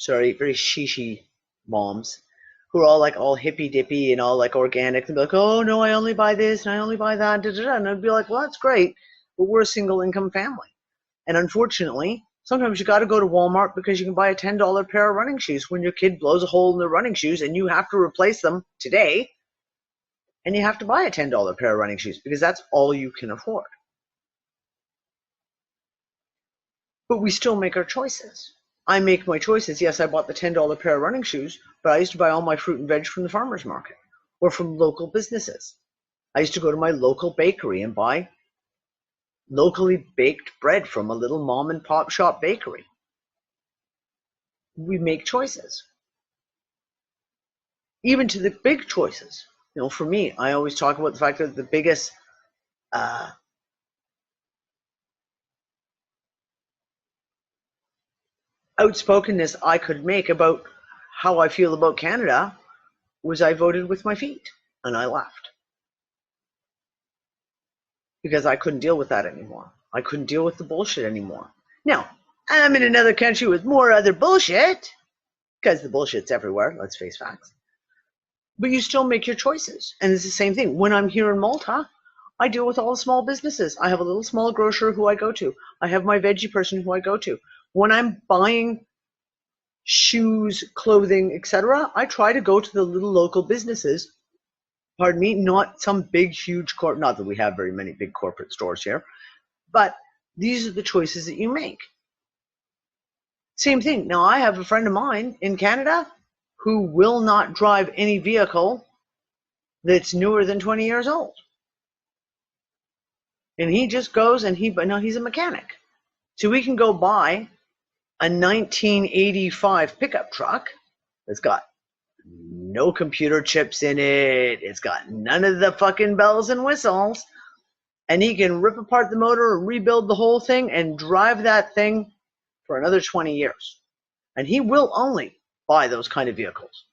very shishy moms who are all hippy dippy and all organic, and be like, oh no, I only buy this and I only buy that, and I'd be like, well, that's great, but we're a single income family, and unfortunately sometimes you got to go to Walmart because you can buy a $10 pair of running shoes when your kid blows a hole in their running shoes and you have to replace them today, and you have to buy a $10 pair of running shoes because that's all you can afford. But we still make our choices. I make my choices. Yes, I bought the $10 pair of running shoes, but I used to buy all my fruit and veg from the farmer's market or from local businesses. I used to go to my local bakery and buy locally baked bread from a little mom and pop shop bakery. We make choices. Even to the big choices. You know, for me, I always talk about the fact that the biggest outspokenness I could make about how I feel about Canada was I voted with my feet and I left. Because I couldn't deal with that anymore. I couldn't deal with the bullshit anymore. Now, I'm in another country with more other bullshit, because the bullshit's everywhere, let's face facts. But you still make your choices. And it's the same thing. When I'm here in Malta, I deal with all the small businesses. I have a little small grocer who I go to. I have my veggie person who I go to. When I'm buying shoes, clothing, etc., I try to go to the little local businesses pardon me, not some big, huge not that we have very many big corporate stores here, but these are the choices that you make. Same thing. Now, I have a friend of mine in Canada who will not drive any vehicle that's newer than 20 years old. And he just goes and he's a mechanic. So we can go buy a 1985 pickup truck that's got no computer chips in it. It's got none of the fucking bells and whistles. And he can rip apart the motor and rebuild the whole thing and drive that thing for another 20 years. And he will only buy those kind of vehicles.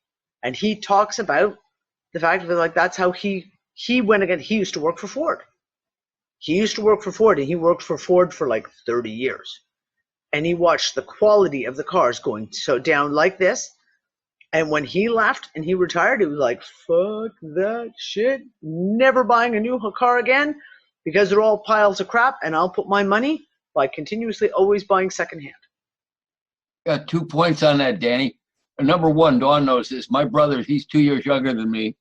And he talks about the fact that, like, that's how he went again. He used to work for Ford. He used to work for Ford, and he worked for Ford for like 30 years. And he watched the quality of the cars going so down like this. And when he left and he retired, he was like, fuck that shit. Never buying a new car again because they're all piles of crap, and I'll put my money by continuously always buying secondhand. Got 2 points on that, Danny. Number one, Dawn knows this. My brother, he's 2 years younger than me,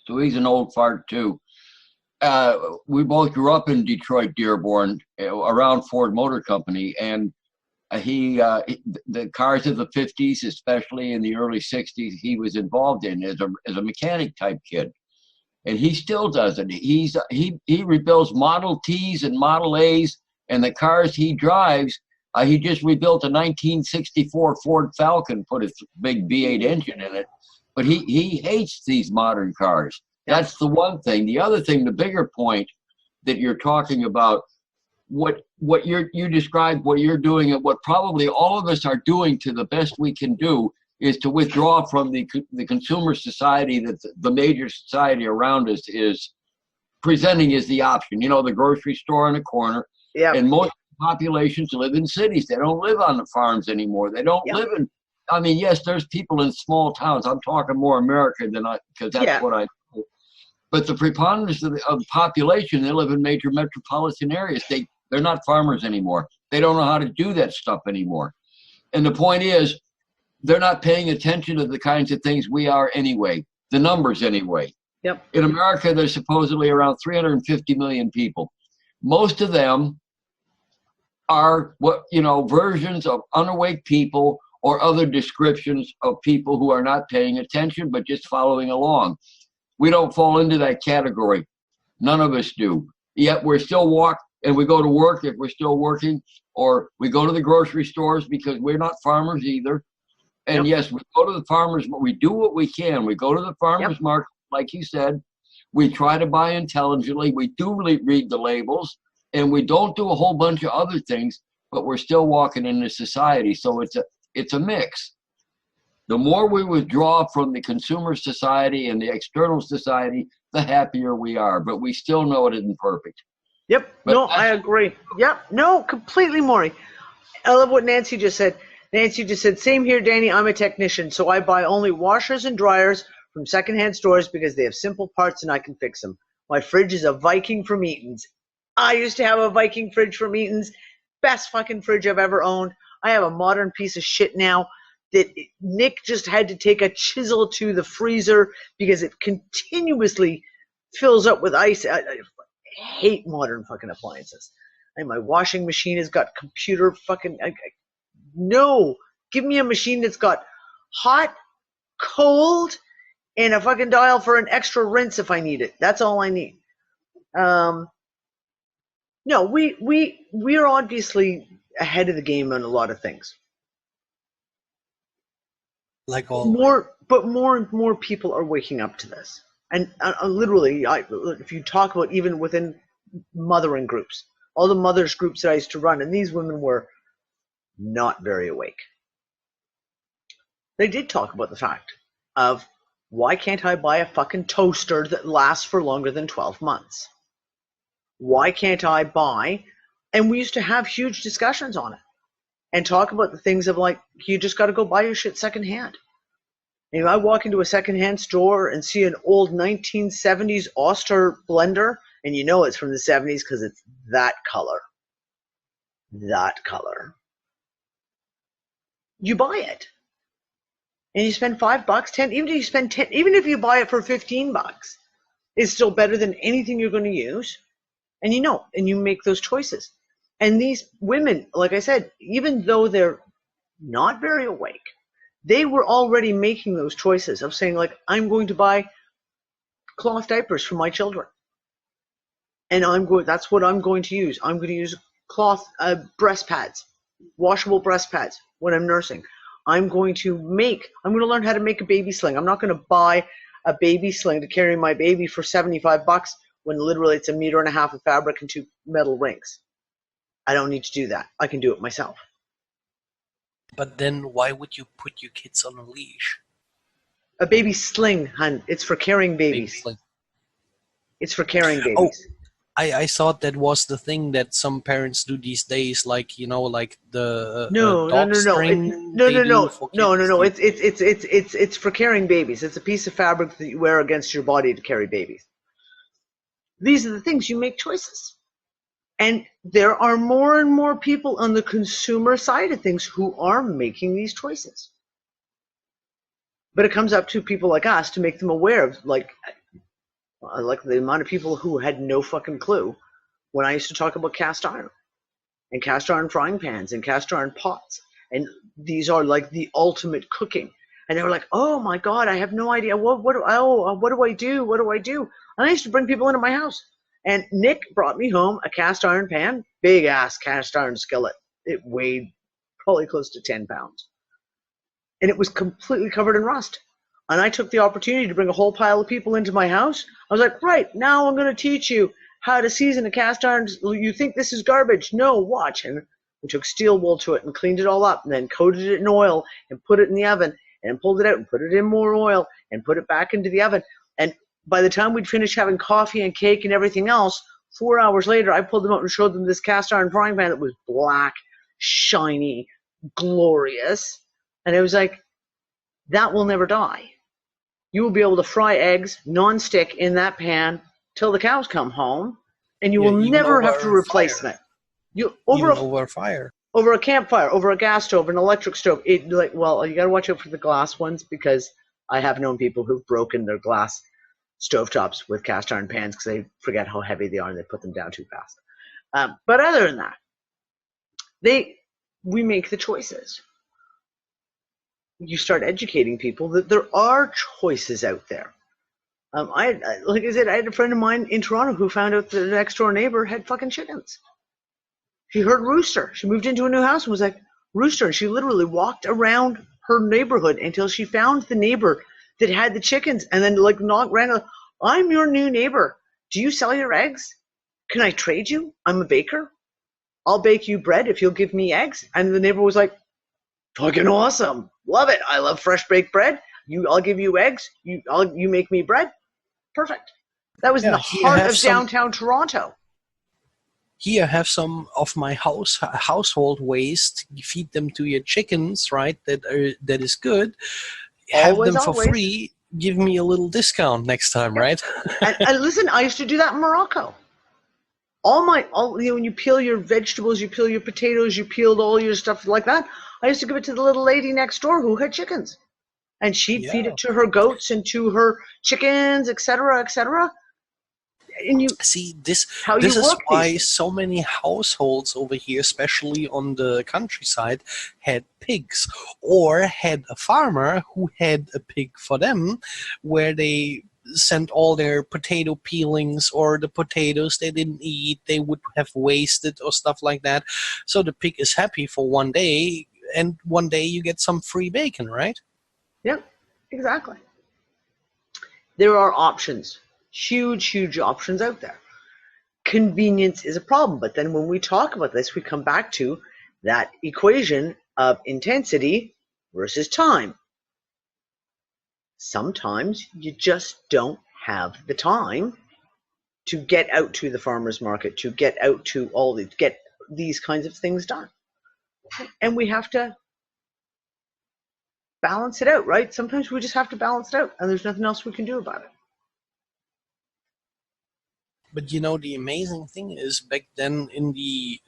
so he's an old fart too. We both grew up in Detroit, Dearborn, around Ford Motor Company, and the cars of the 50s, especially in the early 60s, he was involved in as a mechanic type kid, and he still does it. He rebuilds Model Ts and Model As, and the cars he drives. He just rebuilt a 1964 Ford Falcon, put a big V8 engine in it, but he hates these modern cars. That's the one thing. The other thing, the bigger point that you're talking about, what you described, what you're doing, and what probably all of us are doing to the best we can do is to withdraw from the consumer society that the major society around us is presenting as the option. You know, the grocery store on the corner. Yeah. And most populations live in cities. They don't live on the farms anymore. They don't live in, I mean, yes, there's people in small towns. I'm talking more America because that's what I know. But the preponderance of the population, they live in major metropolitan areas. They're not farmers anymore. They don't know how to do that stuff anymore. And the point is, they're not paying attention to the kinds of things we are anyway, the numbers anyway. Yep. In America, there's supposedly around 350 million people. Most of them are versions of unawake people or other descriptions of people who are not paying attention but just following along. We don't fall into that category. None of us do. Yet we're still and we go to work if we're still working, or we go to the grocery stores because we're not farmers either. And yes, we go to the farmers, but we do what we can. We go to the farmers market, like you said. We try to buy intelligently. We do read the labels. And we don't do a whole bunch of other things, but we're still walking into society. So it's a mix. The more we withdraw from the consumer society and the external society, the happier we are. But we still know it isn't perfect. Yep. But no, I agree. Yep. No, completely, Maury. I love what Nancy just said. Nancy just said, same here, Danny. I'm a technician, so I buy only washers and dryers from secondhand stores because they have simple parts and I can fix them. My fridge is a Viking from Eaton's. I used to have a Viking fridge from Eaton's. Best fucking fridge I've ever owned. I have a modern piece of shit now that Nick just had to take a chisel to the freezer because it continuously fills up with ice. I hate modern fucking appliances. And my washing machine has got computer fucking... No. Give me a machine that's got hot, cold, and a fucking dial for an extra rinse if I need it. That's all I need. No, we're obviously ahead of the game on a lot of things. Like all more and more people are waking up to this, and literally, if you talk about even within mothering groups, all the mothers groups that I used to run, and these women were not very awake. They did talk about the fact of why can't I buy a fucking toaster that lasts for longer than 12 months? Why can't I buy? And we used to have huge discussions on it and talk about the things of like, you just got to go buy your shit secondhand. And if I walk into a secondhand store and see an old 1970s Oster blender, and you know it's from the 70s because it's that color. You buy it. And you spend $5, 10, even if you spend 10, even if you buy it for $15, is still better than anything you're going to use. And and you make those choices. And these women, like I said, even though they're not very awake, they were already making those choices of saying, like, I'm going to buy cloth diapers for my children. And that's what I'm going to use. I'm going to use cloth breast pads, washable breast pads when I'm nursing. I'm going to learn how to make a baby sling. I'm not going to buy a baby sling to carry my baby for $75 when literally it's 1.5 meters of fabric and 2 metal rings. I don't need to do that. I can do it myself. But then why would you put your kids on a leash? A baby sling, hun. It's for carrying babies. It's for carrying babies. Oh, I thought that was the thing that some parents do these days, like like the dog string. No. It's for carrying babies. It's a piece of fabric that you wear against your body to carry babies. These are the things you make choices. And there are more and more people on the consumer side of things who are making these choices. But it comes up to people like us to make them aware of, like the amount of people who had no fucking clue when I used to talk about cast iron and cast iron frying pans and cast iron pots. And these are like the ultimate cooking. And they were like, oh my God, I have no idea. What do I do? What do I do? And I used to bring people into my house. And Nick brought me home a cast iron pan, big ass cast iron skillet. It weighed probably close to 10 pounds. And it was completely covered in rust. And I took the opportunity to bring a whole pile of people into my house. I was like, right, now I'm going to teach you how to season a cast iron. You think this is garbage? No, watch. And we took steel wool to it and cleaned it all up and then coated it in oil and put it in the oven and pulled it out and put it in more oil and put it back into the oven. And by the time we'd finished having coffee and cake and everything else, 4 hours later, I pulled them out and showed them this cast iron frying pan that was black, shiny, glorious. And it was like, that will never die. You will be able to fry eggs non-stick in that pan till the cows come home, and you will never have to replace them. Over fire. Over a campfire, over a gas stove, an electric stove. You got to watch out for the glass ones, because I have known people who've broken their glass stovetops with cast iron pans because they forget how heavy they are and they put them down too fast. But other than that, we make the choices. You start educating people that there are choices out there. Like I said, I had a friend of mine in Toronto who found out that the next door neighbor had fucking chickens. She heard rooster. She moved into a new house and was like, rooster. And she literally walked around her neighborhood until she found the neighbor that had the chickens, and then ran. I'm your new neighbor. Do you sell your eggs? Can I trade you? I'm a baker. I'll bake you bread if you'll give me eggs. And the neighbor was like, fucking awesome. Love it. I love fresh baked bread. I'll give you eggs. You make me bread. Perfect. That was in the heart of downtown Toronto. Here, have some of my household waste. You feed them to your chickens, right? That is good. Have them for free. Give me a little discount next time, right? and listen, I used to do that in Morocco. When you peel your vegetables, you peel your potatoes, you peeled all your stuff like that, I used to give it to the little lady next door who had chickens. And she'd feed it to her goats and to her chickens, etc., etc. And you see this is why so many households over here, especially on the countryside, had pigs or had a farmer who had a pig for them, where they sent all their potato peelings or the potatoes they didn't eat, they would have wasted or stuff like that. So the pig is happy for one day, and one day you get some free bacon, right? Yep, exactly. There are options. Huge options out there. Convenience is a problem, but then when we talk about this, we come back to that equation of intensity versus time. Sometimes you just don't have the time to get out to the farmer's market, to get out to get these kinds of things done. And we have to balance it out, right? Sometimes we just have to balance it out, and there's nothing else we can do about it. But the amazing thing is, back then in the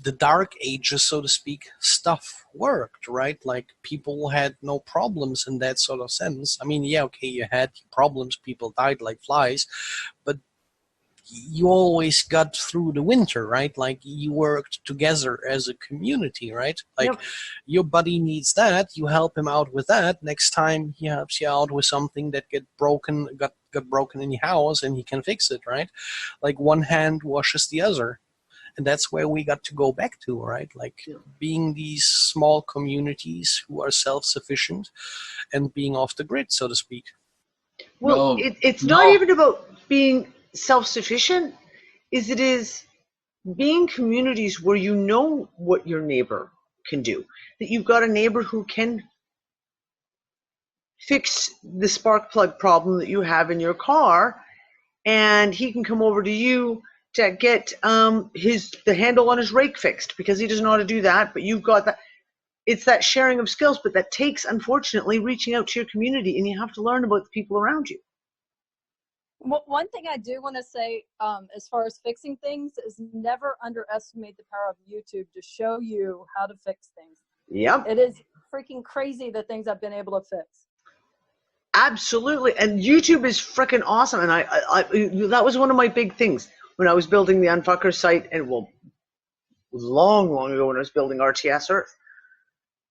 the dark ages, so to speak, stuff worked, right? Like people had no problems in that sort of sense. I mean, yeah, okay, you had problems, people died like flies, but you always got through the winter, right? Like you worked together as a community, right? Like Yep. your buddy needs that, you help him out with that. Next time he helps you out with something that got broken in your house, and he can fix it, right? Like one hand washes the other. And that's where we got to go back to, right? Like being these small communities who are self-sufficient and being off the grid, so to speak. Well, No, it's not no. even about being self-sufficient. It is being communities where you know what your neighbor can do. That you've got a neighbor who can fix the spark plug problem that you have in your car, and he can come over to you to get the handle on his rake fixed because he doesn't know how to do that, but you've got that. It's that sharing of skills, but that takes, unfortunately, reaching out to your community, and you have to learn about the people around you. One thing I do want to say, as far as fixing things, is never underestimate the power of YouTube to show you how to fix things. Yep. It is freaking crazy the things I've been able to fix. Absolutely, and YouTube is freaking awesome. And I that was one of my big things when I was building the Unfucker site, and well, long ago when I was building RTS Earth,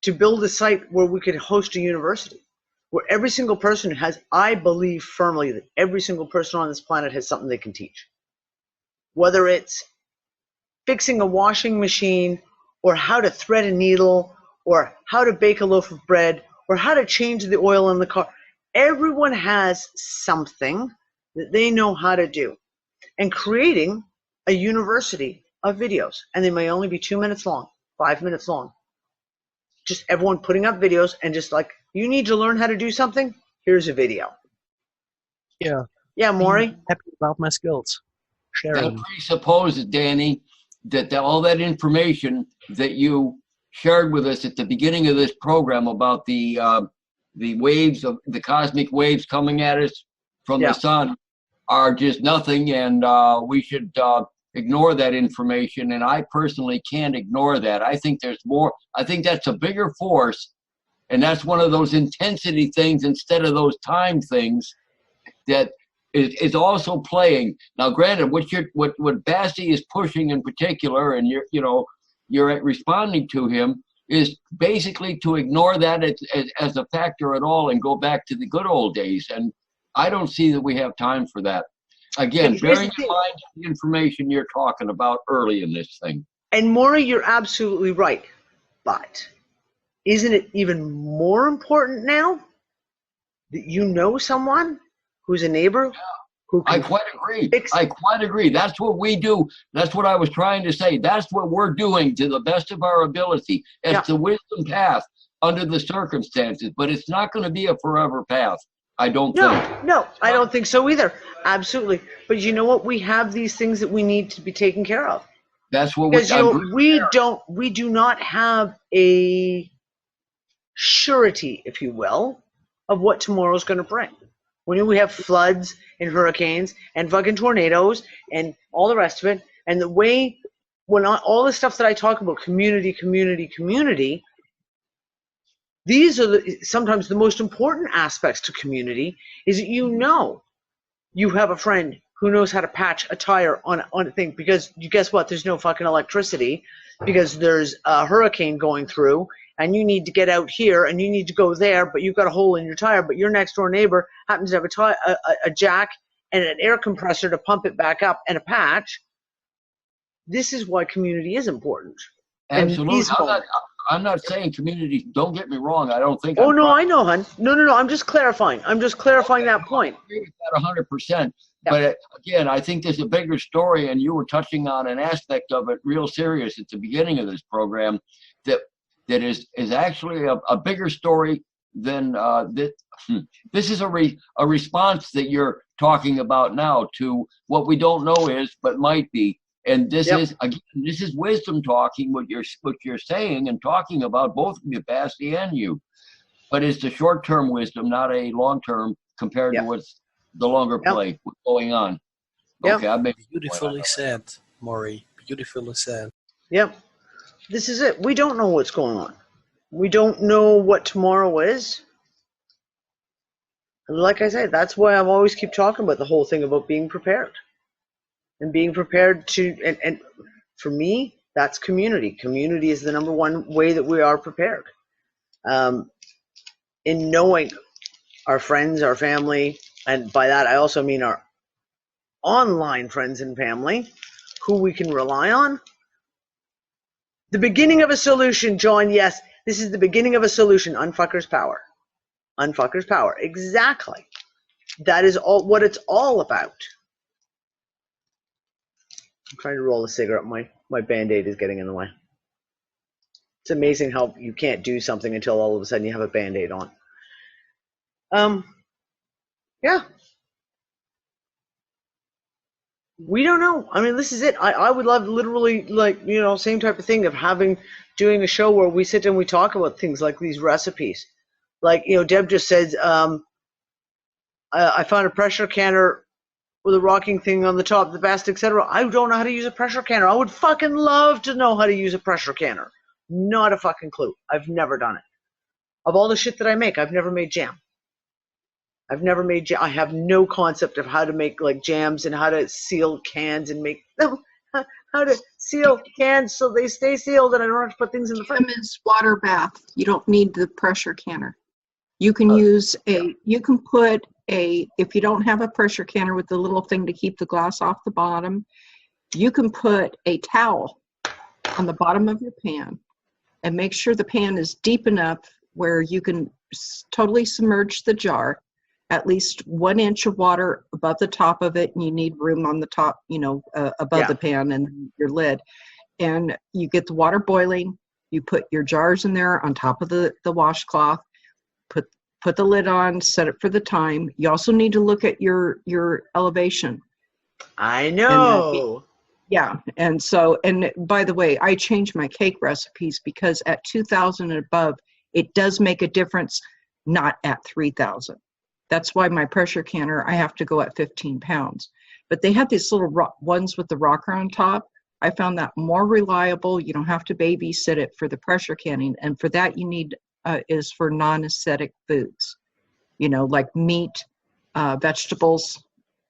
to build a site where we could host a university, where every single person has, I believe firmly that every single person on this planet has something they can teach. Whether it's fixing a washing machine, or how to thread a needle, or how to bake a loaf of bread, or how to change the oil in the car. Everyone has something that they know how to do. And creating a university of videos, and they may only be 2 minutes long, 5 minutes long. Just everyone putting up videos, and just like, you need to learn how to do something, here's a video. Yeah. Yeah, Maury? Being happy about my skills. That Sharing. presupposes, Danny, that all that information that you shared with us at the beginning of this program about the waves of the cosmic waves coming at us from the sun are just nothing, and we should ignore that information. And I personally can't ignore that. I think there's more. I think that's a bigger force, and that's one of those intensity things instead of those time things that is also playing. Now, granted, what Bassi is pushing in particular, and you're responding to him, is basically to ignore that as a factor at all and go back to the good old days. And I don't see that we have time for that. Again, bearing in mind the information you're talking about early in this thing. And Maury, you're absolutely right. But isn't it even more important now that you know someone who's a neighbor who can I quite agree. fix? I quite agree. That's what we do. That's what I was trying to say. That's what we're doing to the best of our ability. It's the wisdom path under the circumstances, but it's not going to be a forever path. I don't think. No, I don't think so either. Absolutely. But you know what? We have these things that we need to be taken care of. That's what Because we do not have a surety, if you will, of what tomorrow's going to bring. When we have floods and hurricanes and fucking tornadoes and all the rest of it, and the way when all the stuff that I talk about, community, these are sometimes the most important aspects to community, is that you have a friend who knows how to patch a tire on a thing, because you guess what? There's no fucking electricity because there's a hurricane going through, and you need to get out here and you need to go there, but you've got a hole in your tire, but your next door neighbor happens to have a jack and an air compressor to pump it back up and a patch. This is why community is important. Absolutely. I'm not saying communities, don't get me wrong. I don't think. Oh, no, I know, hon. No. I'm just clarifying. That point. I agree with that 100%. But again, I think there's a bigger story, and you were touching on an aspect of it real serious at the beginning of this program that is actually a bigger story than this is a response that you're talking about now to what we don't know is, but might be. And this is, again, this is wisdom talking, what you're saying and talking about, both of you, Bassi and you. But it's the short-term wisdom, not a long-term compared to what's the longer play going on. Okay, I made beautifully said, Maury. Beautifully said. Yep. this is it. We don't know what's going on. We don't know what tomorrow is. And like I said, that's why I've always keep talking about the whole thing about being prepared. And being prepared to, and for me, that's community. Community is the number one way that we are prepared. In knowing our friends, our family, and by that I also mean our online friends and family, who we can rely on. The beginning of a solution, John, yes, this is the beginning of a solution. Unfucker's power. Unfucker's power, exactly. That is all what it's all about. I'm trying to roll a cigarette. My Band-Aid is getting in the way. It's amazing how you can't do something until all of a sudden you have a Band-Aid on. Yeah. We don't know. I mean, this is it. I would love literally, like, you know, same type of thing of doing a show where we sit and we talk about things like these recipes. Like, you know, Deb just said, I found a pressure canner with a rocking thing on the top, the best, etc. I don't know how to use a pressure canner. I would fucking love to know how to use a pressure canner. Not a fucking clue. I've never done it. Of all the shit that I make, I've never made jam. I have no concept of how to make like jams and how to seal cans and make them, how to seal cans so they stay sealed and I don't have to put things in the fridge. Jam is water bath. You don't need the pressure canner. You can use you can put if you don't have a pressure canner with the little thing to keep the glass off the bottom, you can put a towel on the bottom of your pan and make sure the pan is deep enough where you can totally submerge the jar, at least 1 inch of water above the top of it, and you need room on the top, you know, above the pan and your lid. And you get the water boiling, you put your jars in there on top of the washcloth, put the lid on, set it for the time. You also need to look at your elevation. I know. And so, and by the way, I changed my cake recipes because at 2,000 and above, it does make a difference, not at 3,000. That's why my pressure canner, I have to go at 15 pounds. But they have these little ones with the rocker on top. I found that more reliable. You don't have to babysit it for the pressure canning. And for that, you need is for non-acidic foods, you know, like meat, vegetables,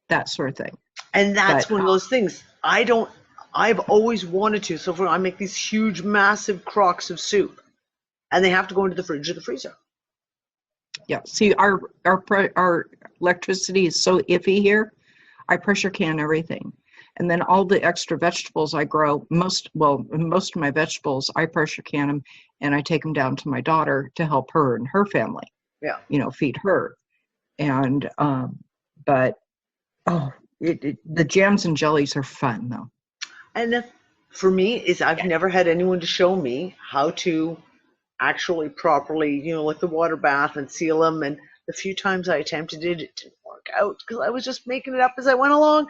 that sort of thing. And that's one of those things. I've always wanted to. So I make these huge, massive crocks of soup, and they have to go into the fridge or the freezer. Yeah. See, our electricity is so iffy here. I pressure can everything. And then all the extra vegetables I grow, most of my vegetables, I pressure can them and I take them down to my daughter to help her and her family. Yeah. You know, feed her. And, but, the jams and jellies are fun though. And for me is I've never had anyone to show me how to actually properly, you know, like the water bath and seal them. And the few times I attempted it, it didn't work out because I was just making it up as I went along.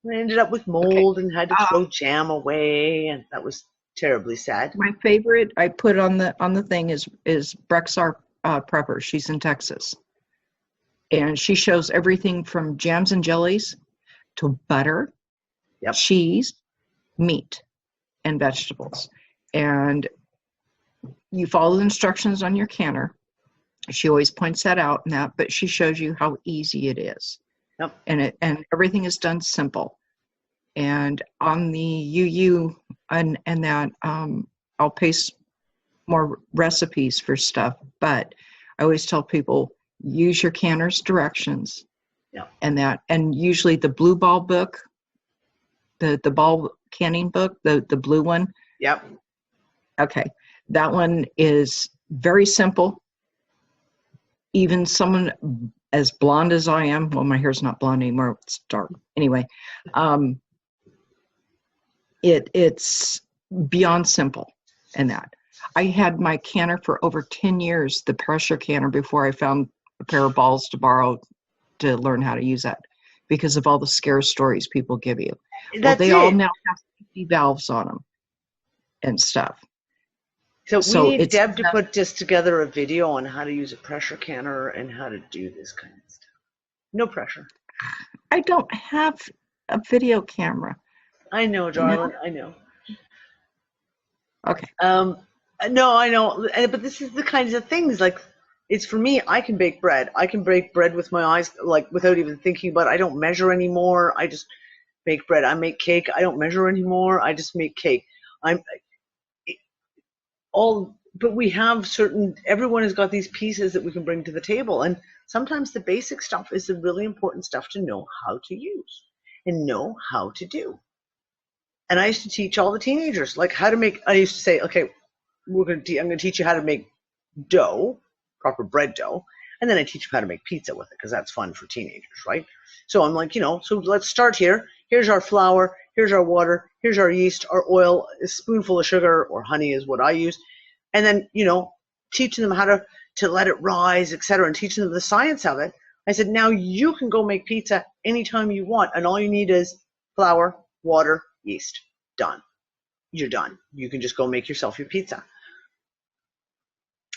And I ended up with mold and had to throw jam away, and that was terribly sad. My favorite I put on the thing is Brexar Prepper. She's in Texas, and she shows everything from jams and jellies to butter, cheese, meat, and vegetables. And you follow the instructions on your canner. She always points that out and that, but she shows you how easy it is. Yep. And everything is done simple. And on the UU and that I'll paste more recipes for stuff, but I always tell people use your canner's directions. Yep. And usually the blue ball book, the ball canning book, the blue one. Yep. Okay. That one is very simple. Even someone as blonde as I am, well, my hair's not blonde anymore, it's dark. Anyway, it's beyond simple in that. I had my canner for over 10 years, the pressure canner, before I found a pair of balls to borrow to learn how to use that because of all the scare stories people give you. Well, they all now have safety valves on them and stuff. So we need Deb to put just together a video on how to use a pressure canner and how to do this kind of stuff. No pressure. I don't have a video camera. I know, darling. I know. Okay. No, I know, but this is the kinds of things like it's for me. I can bake bread. I can bake bread with my eyes, like without even thinking about it. I don't measure anymore. I just bake bread. I make cake. I don't measure anymore. I just make cake. I'm all, but we have certain. Everyone has got these pieces that we can bring to the table, and sometimes the basic stuff is the really important stuff to know how to use and know how to do. And I used to teach all the teenagers like how to make. I used to say, okay, I'm going to teach you how to make dough, proper bread dough, and then I teach them how to make pizza with it because that's fun for teenagers, right? So I'm like, so let's start here. Here's our flour, here's our water, here's our yeast, our oil, a spoonful of sugar or honey is what I use, and then teaching them how to let it rise, etc., and teaching them the science of it. I said, now you can go make pizza anytime you want, and all you need is flour, water, yeast. Done. You're done. You can just go make yourself your pizza.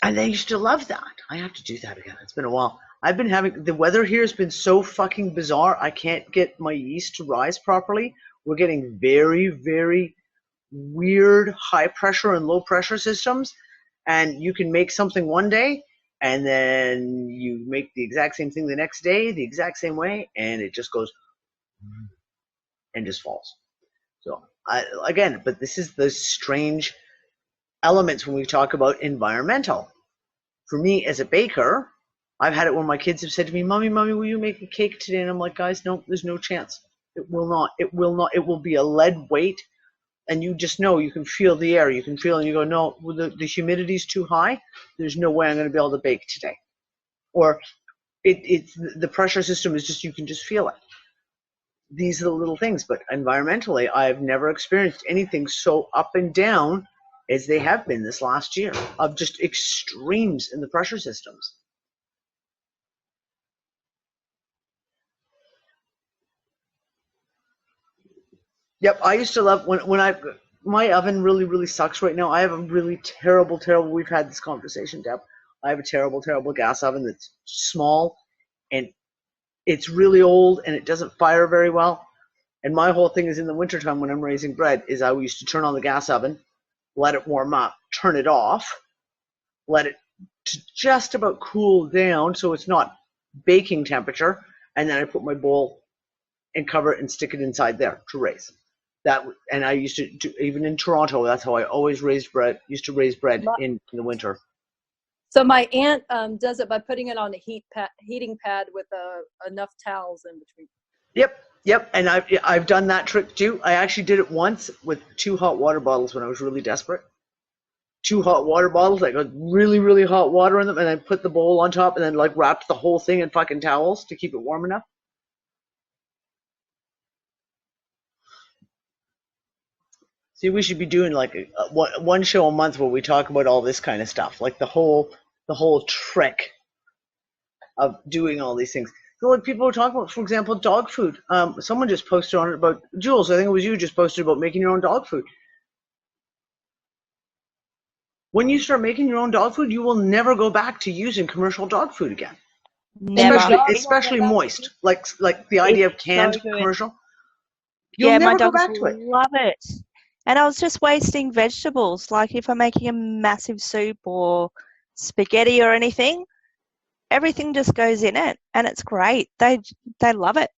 And they used to love that. I have to do that again. It's been a while. I've been having, the weather here has been so fucking bizarre. I can't get my yeast to rise properly. We're getting very, very weird high pressure and low pressure systems. And you can make something one day and then you make the exact same thing the next day, the exact same way, and it just goes and just falls. So but this is the strange elements when we talk about environmental. For me as a baker, I've had it where my kids have said to me, Mommy, will you make a cake today? And I'm like, guys, no, there's no chance. It will not. It will not. It will be a lead weight. And you just know, you can feel the air. You can feel it and you go, no, the humidity's too high. There's no way I'm going to be able to bake today. Or it's the pressure system is just, you can just feel it. These are the little things. But environmentally, I've never experienced anything so up and down as they have been this last year, of just extremes in the pressure systems. Yep, I used to love when my oven really, really sucks right now. I have a really terrible, we've had this conversation, Deb. I have a terrible gas oven that's small and it's really old and it doesn't fire very well. And my whole thing is in the wintertime when I'm raising bread is I used to turn on the gas oven, let it warm up, turn it off, let it just about cool down so it's not baking temperature, and then I put my bowl and cover it and stick it inside there to raise. That, and I used to do, even in Toronto, that's how I always raised bread, used to raise bread in the winter. So my aunt does it by putting it on a heating pad with enough towels in between. Yep, and I've done that trick too. I actually did it once with 2 hot water bottles when I was really desperate. 2 hot water bottles, I got really, really hot water in them, and I put the bowl on top and then like wrapped the whole thing in fucking towels to keep it warm enough. See, we should be doing like one show a month where we talk about all this kind of stuff, like the whole trick of doing all these things. So like people were talking about, for example, dog food. Someone just posted on it about, Jules, I think it was you just posted about making your own dog food. When you start making your own dog food, you will never go back to using commercial dog food again. Never. Especially moist, like the idea of canned commercial. You'll Yeah, never my go dogs back to it. love it. And I was just wasting vegetables. Like if I'm making a massive soup or spaghetti or anything, everything just goes in it, and it's great. They love it.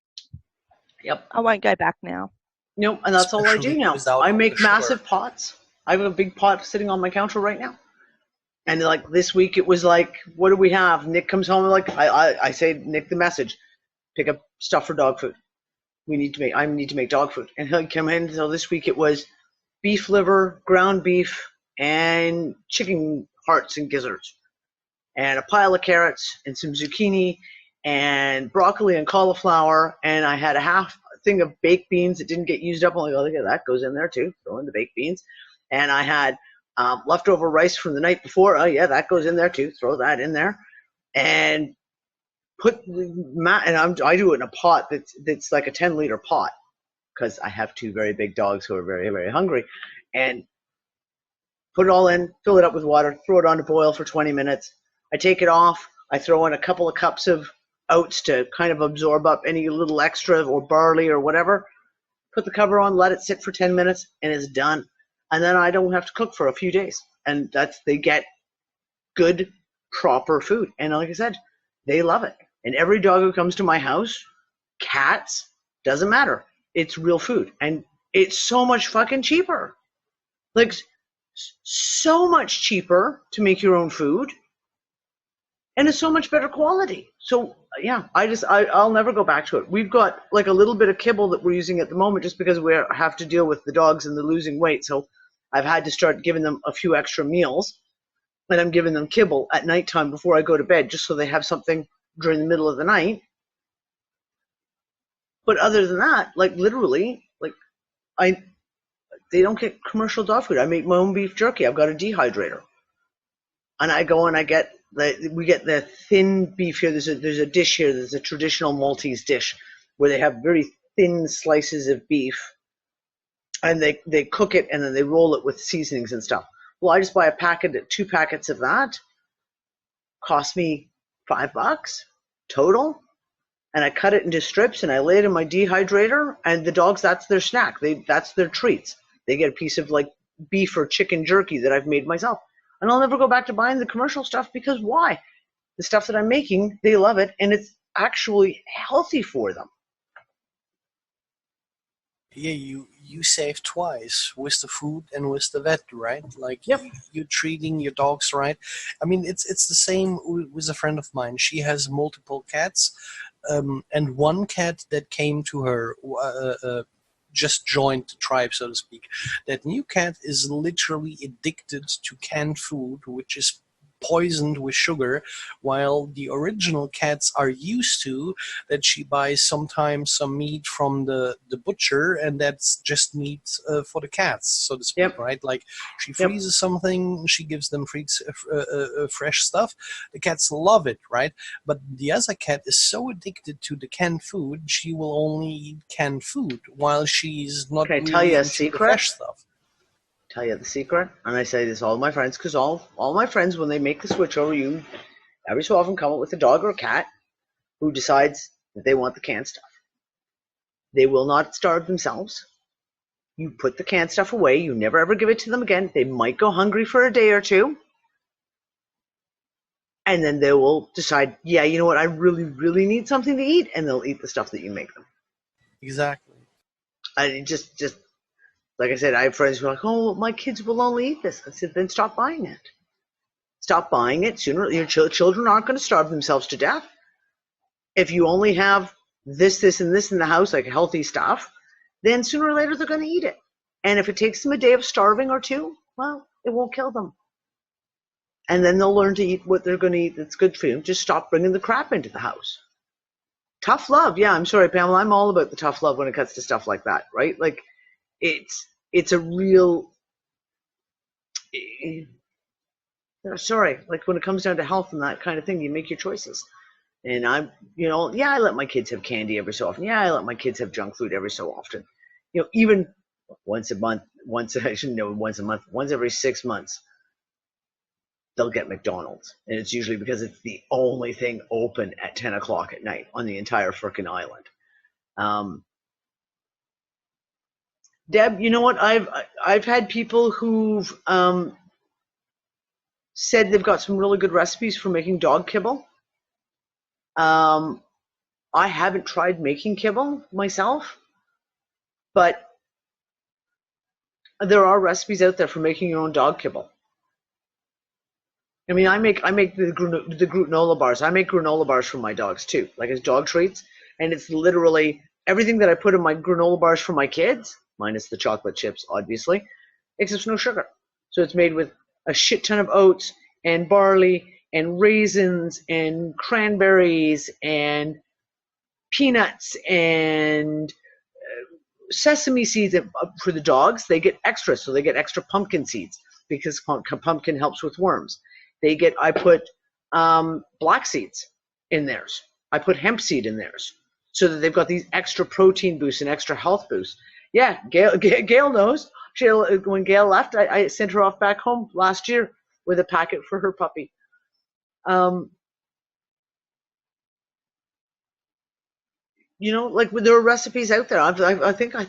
Yep. I won't go back now. Nope, and that's all I do Especially now. without I all make the sugar. massive pots. I have a big pot sitting on my counter right now. And like this week, it was like, what do we have? Nick comes home and like I say, Nick, the message, pick up stuff for dog food. I need to make dog food, and he'll come in. So this week it was beef liver, ground beef, and chicken hearts and gizzards, and a pile of carrots and some zucchini and broccoli and cauliflower, and I had a half thing of baked beans that didn't get used up. I'm like, oh, look at that, goes in there too. Throw in the baked beans, and I had leftover rice from the night before. Oh yeah, that goes in there too. Throw that in there, and I do it in a pot that's like a 10-liter pot because I have 2 very big dogs who are very, very hungry, and put it all in, fill it up with water, throw it on to boil for 20 minutes. I take it off. I throw in a couple of cups of oats to kind of absorb up any little extra or barley or whatever. Put the cover on, let it sit for 10 minutes, and it's done. and then I don't have to cook for a few days. And they get good, proper food. And like I said, they love it. And every dog who comes to my house, cats, doesn't matter. It's real food. And it's so much fucking cheaper. Like, so much cheaper to make your own food. And it's so much better quality. So yeah, I'll never go back to it. We've got like a little bit of kibble that we're using at the moment just because we have to deal with the dogs and the losing weight. So I've had to start giving them a few extra meals, and I'm giving them kibble at nighttime before I go to bed, just so they have something during the middle of the night. But other than that, like literally, like they don't get commercial dog food. I make my own beef jerky. I've got a dehydrator, and I go and we get the thin beef here. There's a dish here. There's a traditional Maltese dish where they have very thin slices of beef, and they cook it and then they roll it with seasonings and stuff. Well, I just buy 2 packets of that. Cost me $5 total, and I cut it into strips and I lay it in my dehydrator. And the dogs, that's their snack. That's their treats. They get a piece of like beef or chicken jerky that I've made myself. And I'll never go back to buying the commercial stuff, because why? The stuff that I'm making, they love it, and it's actually healthy for them. Yeah, you save twice with the food and with the vet, right? Like, Yep. You're treating your dogs right. I mean, it's the same with a friend of mine. She has multiple cats, and one cat that came to her just joined the tribe, so to speak. That new cat is literally addicted to canned food, which is poisoned with sugar, while the original cats are used to that she buys sometimes some meat from the butcher, and that's just meat for the cats, so to speak. Yep. Right? Like, she freezes something, she gives them fresh stuff. The cats love it, right? But the other cat is so addicted to the canned food, she will only eat canned food, while she's not Can I really tell you a into the secret? fresh stuff. Tell you the secret, and I say this to all my friends, because all my friends, when they make the switch over, you every so often come up with a dog or a cat who decides that they want the canned stuff. They will not starve themselves. You put the canned stuff away. You never ever give it to them again. They might go hungry for a day or two, and then they will decide, yeah, you know what, I really, really need something to eat, and they'll eat the stuff that you make them. Exactly. I just like I said, I have friends who are like, oh, my kids will only eat this. I said, then stop buying it. Stop buying it. Sooner, your children aren't going to starve themselves to death. If you only have this, and this in the house, like healthy stuff, then sooner or later they're going to eat it. And if it takes them a day of starving or two, well, it won't kill them. And then they'll learn to eat what they're going to eat that's good for you. Just stop bringing the crap into the house. Tough love. Yeah, I'm sorry, Pamela. I'm all about the tough love when it comes to stuff like that, right? Like, it's a real, sorry, like when it comes down to health and that kind of thing, you make your choices. And I let my kids have candy every so often. Yeah, I let my kids have junk food every so often. Even once every 6 months, they'll get McDonald's. And it's usually because it's the only thing open at 10 o'clock at night on the entire frickin' island. Deb, you know what? I've had people who've said they've got some really good recipes for making dog kibble. I haven't tried making kibble myself, but there are recipes out there for making your own dog kibble. I mean, I make the granola bars. I make granola bars for my dogs too, like as dog treats, and it's literally everything that I put in my granola bars for my kids, minus the chocolate chips, obviously, except no sugar. So it's made with a shit ton of oats and barley and raisins and cranberries and peanuts and sesame seeds. For the dogs, they get extra, so they get extra pumpkin seeds because pumpkin helps with worms. I put black seeds in theirs. I put hemp seed in theirs so that they've got these extra protein boosts and extra health boosts. Yeah, Gail knows. When Gail left, I sent her off back home last year with a packet for her puppy. Like there are recipes out there. I think my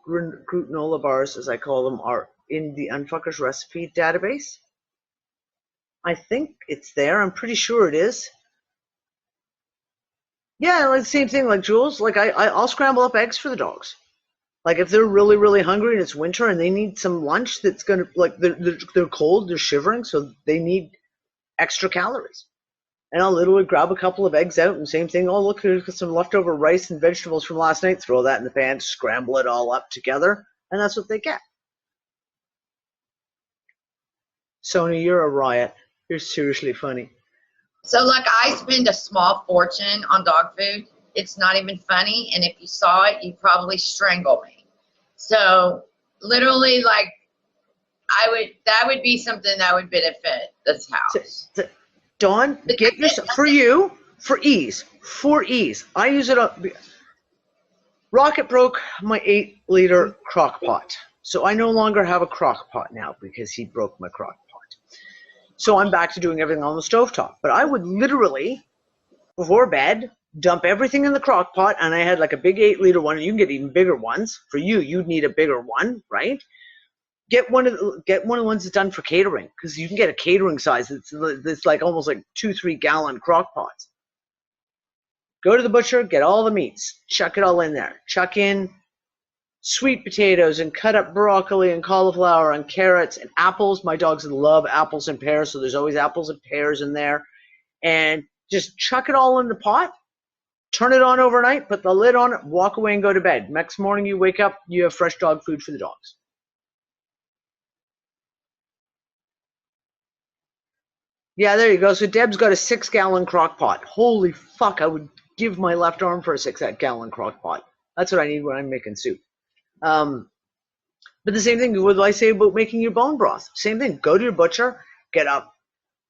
granola bars, as I call them, are in the Unfuckers recipe database. I think it's there. I'm pretty sure it is. Yeah, like the same thing like Jules. Like I'll scramble up eggs for the dogs. Like if they're really, really hungry and it's winter and they need some lunch that's gonna like they're cold, they're shivering, so they need extra calories. And I'll literally grab a couple of eggs out and same thing. Oh, look, there's some leftover rice and vegetables from last night. Throw that in the pan, scramble it all up together, and that's what they get. Sony, you're a riot. You're seriously funny. So, like, I spend a small fortune on dog food. It's not even funny, and if you saw it, you'd probably strangle me. So, literally, like, that would be something that would benefit this house. Dawn, get yourself, for ease. I use it up. Rocket broke my 8-liter crock pot. So I no longer have a crock pot now because he broke my crock pot. So I'm back to doing everything on the stovetop. But I would literally, before bed, dump everything in the crock pot, and I had like a big 8-liter one, and you can get even bigger ones. For you, you'd need a bigger one, right? Get one of the ones that's done for catering, because you can get a catering size that's like almost like 2-3 gallon crock pots. Go to the butcher, get all the meats, chuck it all in there. Chuck in sweet potatoes and cut up broccoli and cauliflower and carrots and apples. My dogs love apples and pears, so there's always apples and pears in there. And just chuck it all in the pot, turn it on overnight, put the lid on it, walk away and go to bed. Next morning you wake up, you have fresh dog food for the dogs. Yeah, there you go. So Deb's got a 6-gallon crock pot. Holy fuck, I would give my left arm for a 6-gallon crock pot. That's what I need when I'm making soup. But the same thing, what do I say about making your bone broth? Same thing, go to your butcher, get a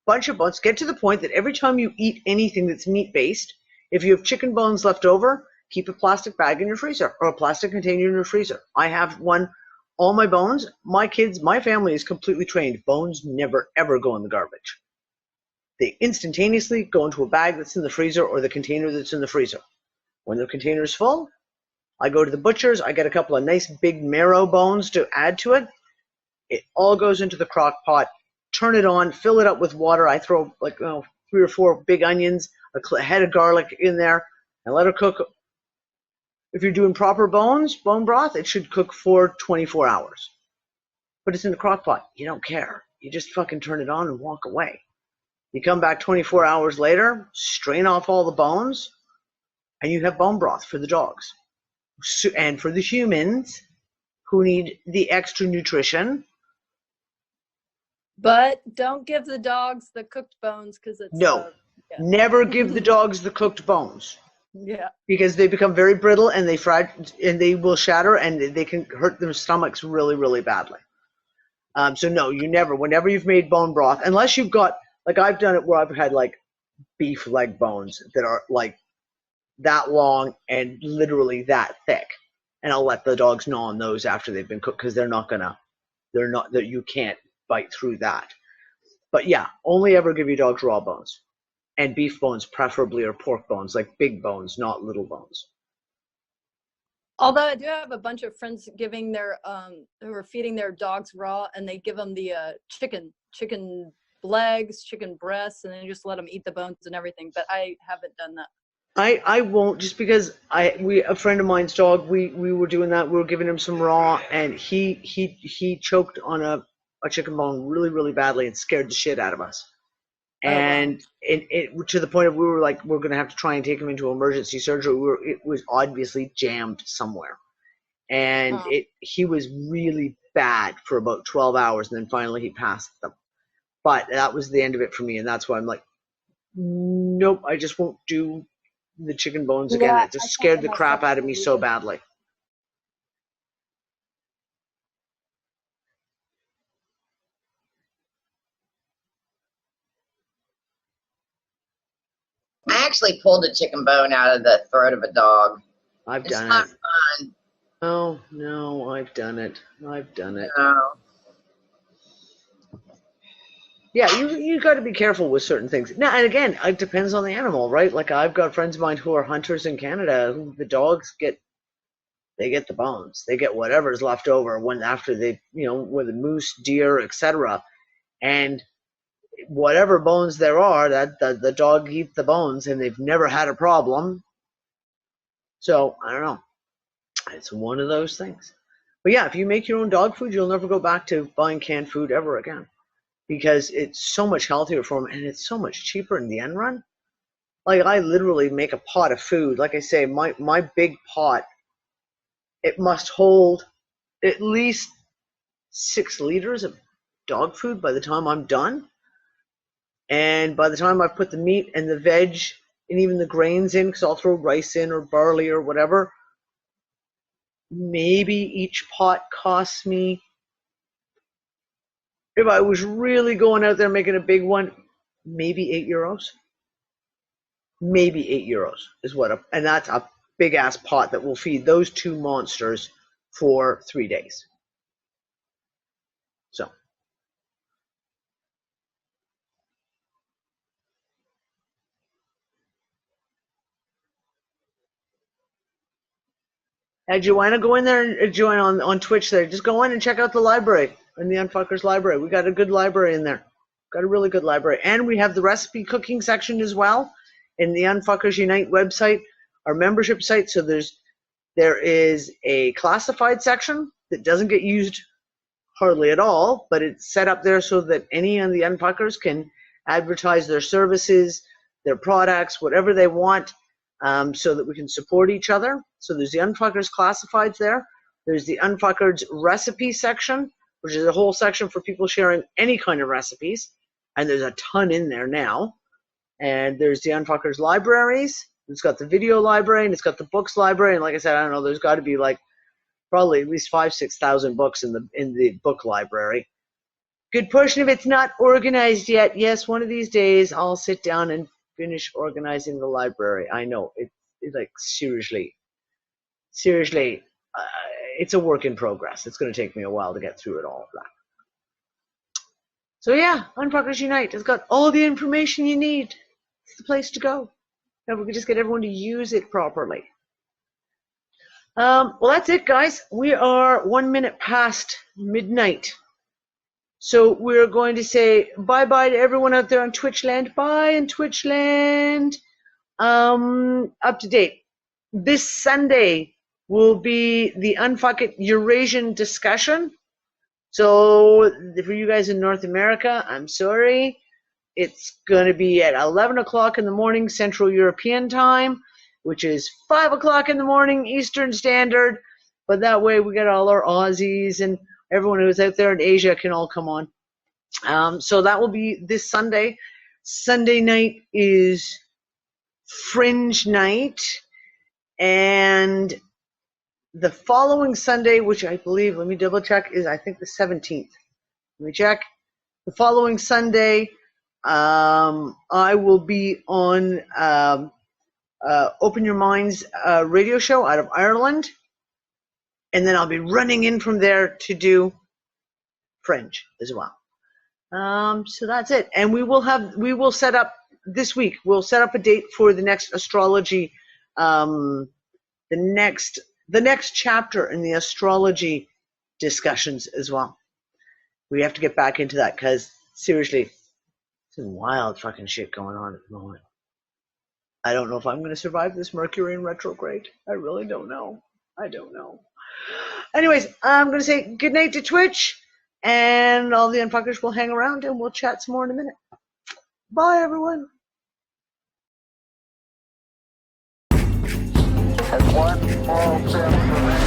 bunch of bones, get to the point that every time you eat anything that's meat-based, if you have chicken bones left over, keep a plastic bag in your freezer or a plastic container in your freezer. I have one, all my bones, my kids, my family is completely trained. Bones never, ever go in the garbage. They instantaneously go into a bag that's in the freezer or the container that's in the freezer. When the container is full, I go to the butcher's, I get a couple of nice big marrow bones to add to it. It all goes into the crock pot, turn it on, fill it up with water. I throw like 3 or 4 big onions, a head of garlic in there, and let it cook. If you're doing proper bone broth, it should cook for 24 hours. But it's in the crock pot. You don't care. You just fucking turn it on and walk away. You come back 24 hours later, strain off all the bones, and you have bone broth for the dogs. And for the humans who need the extra nutrition. But don't give the dogs the cooked bones because it's never give the dogs the cooked bones. Yeah, because they become very brittle and they will shatter and they can hurt their stomachs really, really badly. So no, you never. Whenever you've made bone broth, unless you've got like I've done it where I've had like beef leg bones that are like that long and literally that thick, and I'll let the dogs gnaw on those after they've been cooked because they're not that you can't bite through that. But yeah, only ever give your dogs raw bones, and beef bones preferably, or pork bones, like big bones, not little bones. although I do have a bunch of friends giving their who are feeding their dogs raw, and they give them the chicken legs, chicken breasts, and then just let them eat the bones and everything, but I haven't done that. I won't, just because a friend of mine's dog, we were doing that. We were giving him some raw, and he choked on a chicken bone really, really badly and scared the shit out of us. And it to the point of we were like, we're gonna have to try and take him into emergency surgery. It was obviously jammed somewhere, and he was really bad for about 12 hours, and then finally he passed them. But that was the end of it for me, and that's why I'm like, nope, I just won't do the chicken bones again. It just scared the crap out of me so badly. I actually pulled a chicken bone out of the throat of a dog. I've done it. It's not fun. Oh, no, I've done it. No. Yeah, you got to be careful with certain things. Now, and again, it depends on the animal, right? Like I've got friends of mine who are hunters in Canada who the dogs get they get the bones. They get whatever's left over after they, with the moose, deer, etc. And whatever bones there are, that the dog eats the bones, and they've never had a problem. So I don't know. It's one of those things. But yeah, if you make your own dog food, you'll never go back to buying canned food ever again, because it's so much healthier for them, and it's so much cheaper in the end run. Like, I literally make a pot of food. Like I say, my big pot, it must hold at least 6 liters of dog food by the time I'm done. And by the time I put the meat and the veg and even the grains in, because I'll throw rice in or barley or whatever, maybe each pot costs me, if I was really going out there making a big one, maybe €8. Maybe €8 is and that's a big ass pot that will feed those 2 monsters for 3 days. So. Joanna, go in there and join on Twitch there. Just go in and check out the library, in the Unfuckers library. We got a good library in there. Got a really good library. And we have the recipe cooking section as well in the Unfuckers Unite website, our membership site. So there is a classified section that doesn't get used hardly at all, but it's set up there so that any of the Unfuckers can advertise their services, their products, whatever they want, so that we can support each other. So there's the Unfuckers classifieds there. There's the Unfuckers recipe section, which is a whole section for people sharing any kind of recipes. And there's a ton in there now. And there's the Unfuckers libraries. It's got the video library, and it's got the books library. And like I said, I don't know, there's got to be like probably at least 5,000-6,000 books in the book library. Good portion of it's not organized yet. Yes, one of these days I'll sit down and finish organizing the library. I know, it's like seriously, it's a work in progress. It's going to take me a while to get through it all. So yeah, Unfuckers Unite has got all the information you need. It's the place to go. If we could just get everyone to use it properly. Well, that's it, guys. We are 1 minute past midnight. So we're going to say bye-bye to everyone out there on Twitchland. Bye in Twitchland. Up to date. This Sunday will be the UnFuckIt Eurasian discussion. So for you guys in North America, I'm sorry. It's going to be at 11 o'clock in the morning Central European time, which is 5 o'clock in the morning Eastern Standard. But that way we get all our Aussies and everyone who's out there in Asia can all come on. So that will be this Sunday. Sunday night is Fringe night. And the following Sunday, which I believe, let me double check, is I think the 17th. Let me check. The following Sunday, I will be on Open Your Minds radio show out of Ireland. And then I'll be running in from there to do Fringe as well. So that's it. And we will set up this week. We'll set up a date for the next astrology, the next chapter in the astrology discussions as well. We have to get back into that because seriously, some wild fucking shit going on at the moment. I don't know if I'm going to survive this Mercury in retrograde. I really don't know. I don't know. Anyways, I'm going to say good night to Twitch, and all the Unfuckers will hang around, and we'll chat some more in a minute. Bye, everyone. One small step for man.